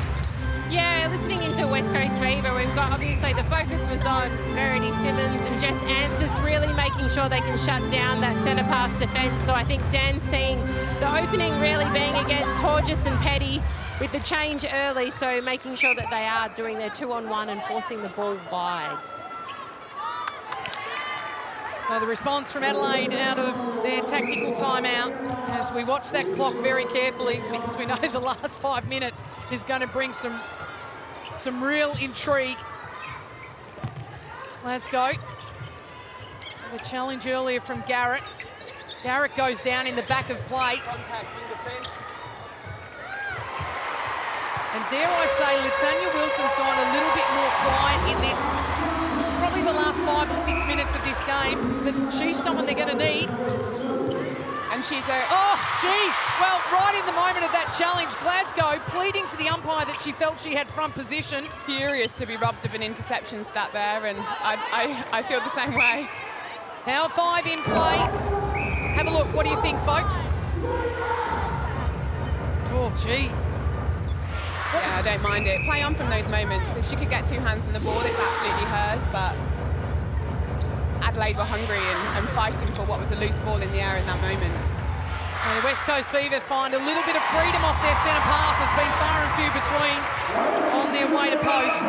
Yeah, listening into West Coast Fever, we've got obviously the focus was on Verity Simmons and Jess Anstis really making sure they can shut down that centre pass defence. So I think Dan's seeing the opening really being against Horges and Petty with the change early, so making sure that they are doing their 2-on-1 and forcing the ball wide. So the response from Adelaide out of their tactical timeout, as we watch that clock very carefully because we know the last 5 minutes is going to bring some real intrigue. Glasgow, the challenge earlier from Garrett. Garrett goes down in the back of play. And dare I say, Latanya Wilson's gone a little bit more quiet in this, probably the last 5 or 6 minutes of this game, but she's someone they're going to need. And she's a... Oh, gee. Well, right in the moment of that challenge, Glasgow pleading to the umpire that she felt she had front position. Furious to be robbed of an interception stat there, and I feel the same way. Power 5 in play. Have a look. What do you think, folks? Oh, gee. Yeah, I don't mind it. Play on from those moments. If she could get 2 hands on the ball, it's absolutely hers, but Adelaide were hungry and fighting for what was a loose ball in the air in that moment. So the West Coast Fever find a little bit of freedom off their centre pass. There's been far and few between on their way to post.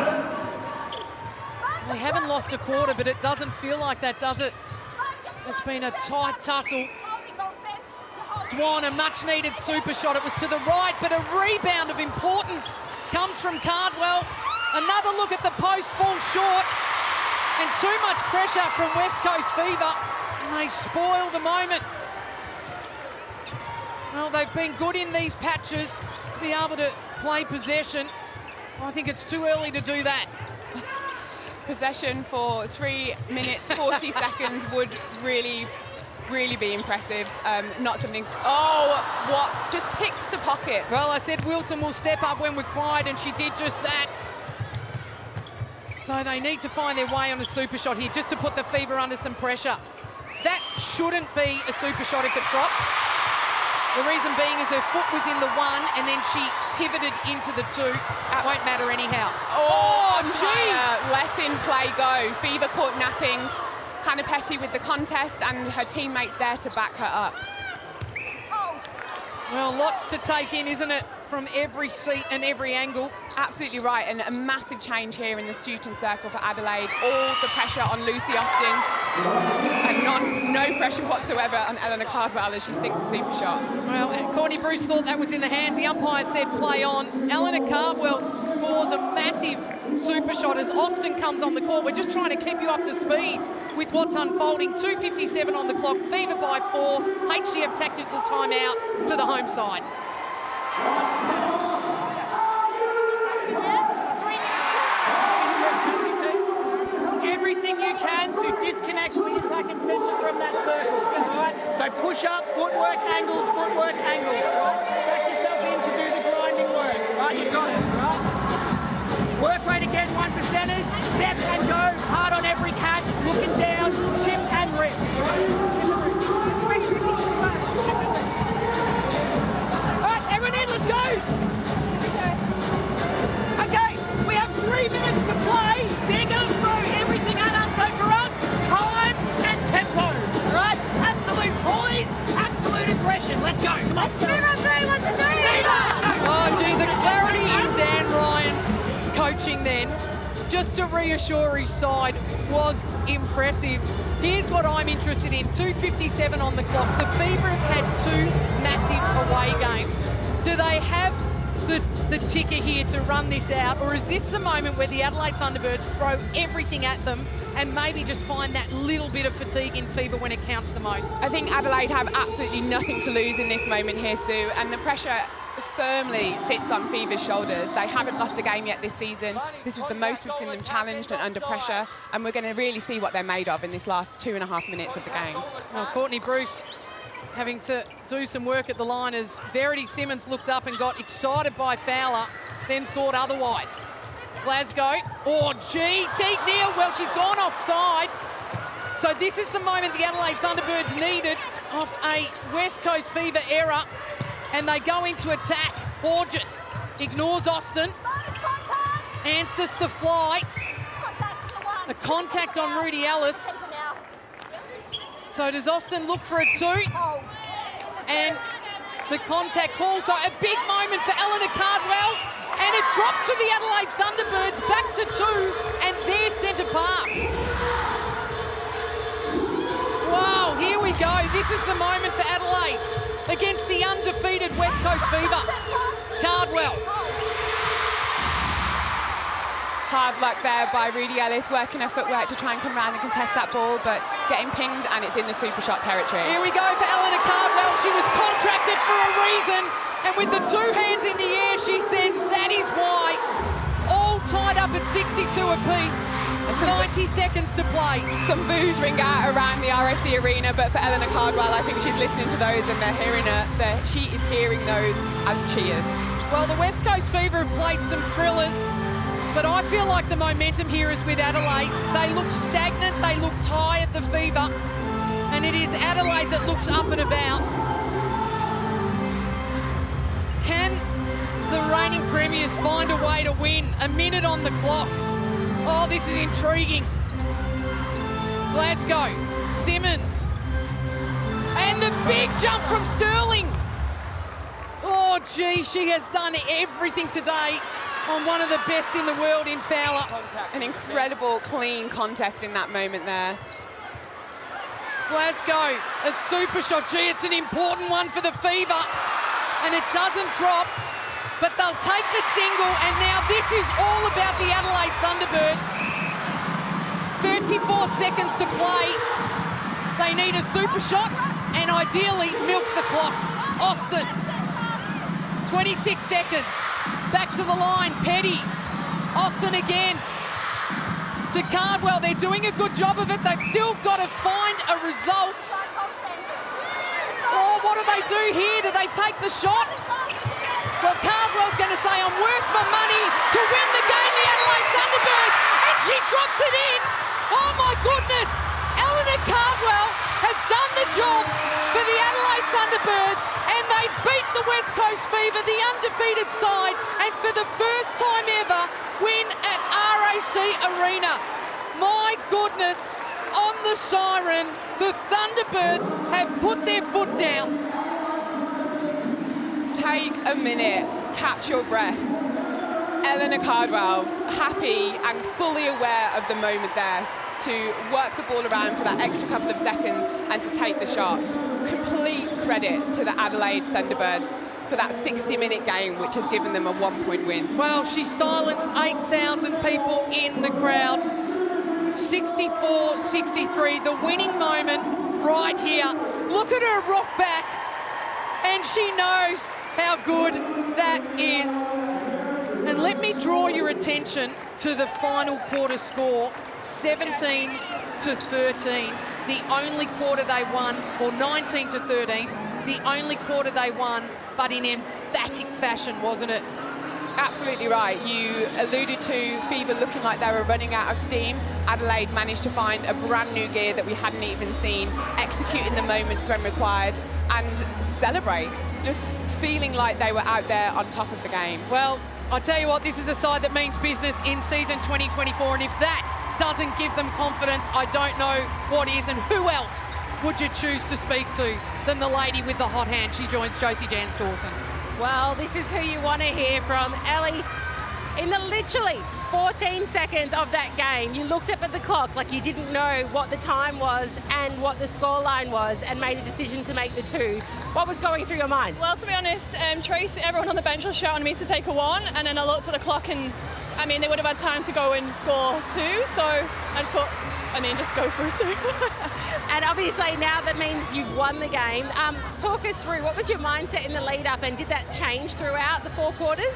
They haven't lost a quarter, but it doesn't feel like that, does it? It's been a tight tussle. Dwan, a much-needed super shot. It was to the right, but a rebound of importance comes from Cardwell. Another look at the post, falls short. And too much pressure from West Coast Fever, and they spoil the moment. Well, they've been good in these patches to be able to play possession. I think it's too early to do that. Possession for 3 minutes, 40 seconds would really be impressive. Not something, what, just picked the pocket. Well, I said Wilson will step up when required, and she did just that. So they need to find their way on a super shot here, just to put the Fever under some pressure. That shouldn't be a super shot if it drops. The reason being is her foot was in the 1 and then she pivoted into the 2. That won't matter anyhow. Oh, gee! Letting play go. Fever caught napping. Hannah Petty with the contest and her teammates there to back her up. Well, lots to take in, isn't it, from every seat and every angle. Absolutely right, and a massive change here in the shooting circle for Adelaide. All the pressure on Lucy Austin, and no pressure whatsoever on Eleanor Cardwell as she sinks the super shot. Well, Courtney Bruce thought that was in the hands. The umpire said play on. Eleanor Cardwell scores a massive super shot as Austin comes on the court. We're just trying to keep you up to speed with what's unfolding. 2:57 on the clock, Fever by 4. HCF tactical timeout to the home side. Everything you can to disconnect the attacking centre from that circle, all right? So push up, footwork, angles, footwork, angles, all right? Back yourself in to do the grinding work, right? You got it, all right? Work rate again, 1%ers, step and go, hard on every catch, looking down, ship and rip, all right? All right, everyone in, let's go! Okay, we have 3 minutes to play. They're going to throw everything at us. So for us, time and tempo. All right? Absolute poise, absolute aggression. Let's go. Come on. Oh, gee, the clarity in Dan Ryan's coaching then, just to reassure his side, was impressive. Here's what I'm interested in. 2:57 on the clock. The Fever have had 2 massive away games. Do they have the ticker here to run this out, or is this the moment where the Adelaide Thunderbirds throw everything at them and maybe just find that little bit of fatigue in Fever when it counts the most? I think Adelaide have absolutely nothing to lose in this moment here, Sue, and the pressure firmly sits on Fever's shoulders. They haven't lost a game yet this season. This is the most we've seen them challenged and under pressure, and we're going to really see what they're made of in this last 2.5 minutes of the game. Well, Courtney Bruce having to do some work at the line as Verity Simmons looked up and got excited by Fowler, then thought otherwise. Glasgow, oh gee, Teague Neal, well, she's gone offside. So this is the moment the Adelaide Thunderbirds needed off a West Coast Fever error, and they go into attack. Borges ignores Austin, Anstis the fly, a contact on Rudy Ellis. So does Austin look for a 2? And the contact call. So a big moment for Eleanor Cardwell. And it drops to the Adelaide Thunderbirds back to 2 and their centre pass. Wow, here we go. This is the moment for Adelaide against the undefeated West Coast Fever. Cardwell. Hard luck there by Rudy Ellis, working her footwork to try and come around and contest that ball, but getting pinged, and it's in the super shot territory. Here we go for Eleanor Cardwell. She was contracted for a reason, and with the 2 hands in the air, she says that is why. All tied up at 62 apiece. 90 seconds to play. Some boos ring out around the RSC arena, but for Eleanor Cardwell, I think she's listening to those and they're hearing her. She is hearing those as cheers. Well, the West Coast Fever have played some thrillers, but I feel like the momentum here is with Adelaide. They look stagnant, they look tired, the Fever, and it is Adelaide that looks up and about. Can the reigning premiers find a way to win? A minute on the clock. Oh, this is intriguing. Glasgow, Simmons, and the big jump from Sterling. Oh, gee, she has done everything today on one of the best in the world in Fowler. An incredible clean contest in that moment there. Glasgow, a super shot. Gee, it's an important one for the Fever, and it doesn't drop, but they'll take the single, and now this is all about the Adelaide Thunderbirds. 34 seconds to play. They need a super shot and ideally milk the clock. Austin, 26 seconds. Back to the line, Petty Austin again. To Cardwell, they're doing a good job of it. They've still got to find a result. Oh, what do they do here? Do they take the shot? Well, Cardwell's going to say, I'm worth my money to win the game, the Adelaide Thunderbirds, and she drops it in. Oh, my goodness. Eleanor Cardwell has done the job for the Adelaide Thunderbirds, and they beat the West Coast Fever, the undefeated side, and for the first time ever, win at RAC Arena. My goodness, on the siren, the Thunderbirds have put their foot down. Take a minute, catch your breath. Eleanor Cardwell, happy and fully aware of the moment there to work the ball around for that extra couple of seconds and to take the shot. Complete credit to the Adelaide Thunderbirds for that 60-minute game, which has given them a 1-point win. Well, she silenced 8,000 people in the crowd. 64-63, the winning moment right here. Look at her rock back, and she knows how good that is. And let me draw your attention to the final quarter score, 17-13. The only quarter they won, or 19-13, the only quarter they won, but in emphatic fashion, wasn't it? Absolutely right. You alluded to Fever looking like they were running out of steam. Adelaide managed to find a brand new gear that we hadn't even seen, execute in the moments when required, and celebrate, just feeling like they were out there on top of the game. Well, I tell you what, this is a side that means business in season 2024, and if that doesn't give them confidence, I don't know what is. And who else would you choose to speak to than the lady with the hot hand? She joins Josie Jans Dawson. Well, this is who you want to hear from. Ellie, in the literally 14 seconds of that game, you looked up at the clock like you didn't know what the time was and what the scoreline was and made a decision to make the two. What was going through your mind? Well, to be honest, Tracy, everyone on the bench was shouting at me to take a one, and then I looked at the clock and, I mean, they would have had time to go and score two, so I just thought, I mean, just go for it too. And obviously now that means you've won the game. Talk us through, what was your mindset in the lead up, and did that change throughout the four quarters?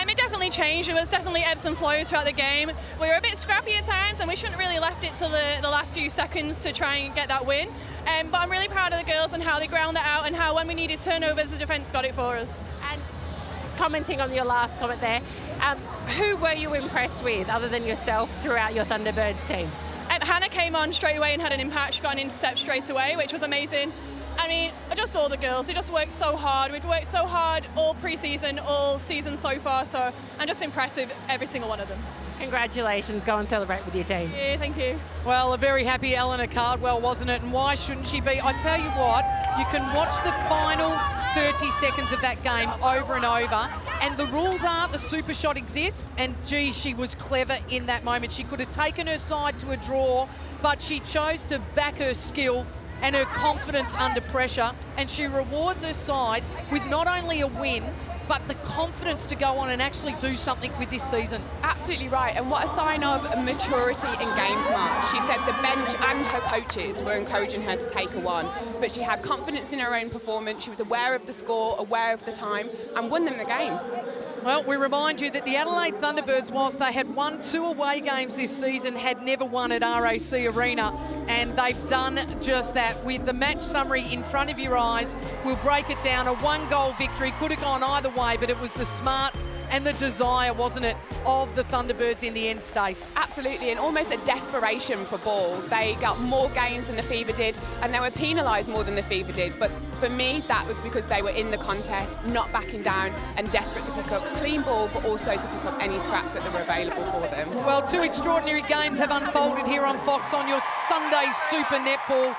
It definitely changed. It was definitely ebbs and flows throughout the game. We were a bit scrappy at times, and we shouldn't really left it till the last few seconds to try and get that win. But I'm really proud of the girls and how they ground that out, and how when we needed turnovers, the defence got it for us. And commenting on your last comment there, who were you impressed with other than yourself throughout your Thunderbirds team? Hannah came on straight away and had an impact. She got an intercept straight away, which was amazing. I mean, just all the girls, they just worked so hard. We've worked so hard all pre-season, all season so far, so I'm just impressed with every single one of them. Congratulations, go and celebrate with your team. Yeah, thank you. Well, a very happy Eleanor Cardwell, wasn't it? And why shouldn't she be? I tell you what, you can watch the final 30 seconds of that game over and over, and the rules are the super shot exists, and gee, she was clever in that moment. She could have taken her side to a draw, but she chose to back her skill and her confidence under pressure, and she rewards her side with not only a win, but the confidence to go on and actually do something with this season. Absolutely right, and what a sign of maturity and game smart. She said the bench and her coaches were encouraging her to take a one, but she had confidence in her own performance. She was aware of the score, aware of the time, and won them the game. Well, we remind you that the Adelaide Thunderbirds, whilst they had won 2 away games this season, had never won at RAC Arena, and they've done just that. With the match summary in front of your eyes, we'll break it down. A 1-goal victory, could have gone either way, but it was the smarts and the desire, wasn't it, of the Thunderbirds in the end, Stace? Absolutely, and almost a desperation for ball. They got more gains than the Fever did, and they were penalised more than the Fever did. But for me, that was because they were in the contest, not backing down, and desperate to pick up clean ball, but also to pick up any scraps that were available for them. Well, 2 extraordinary games have unfolded here on Fox on your Sunday Super Netball.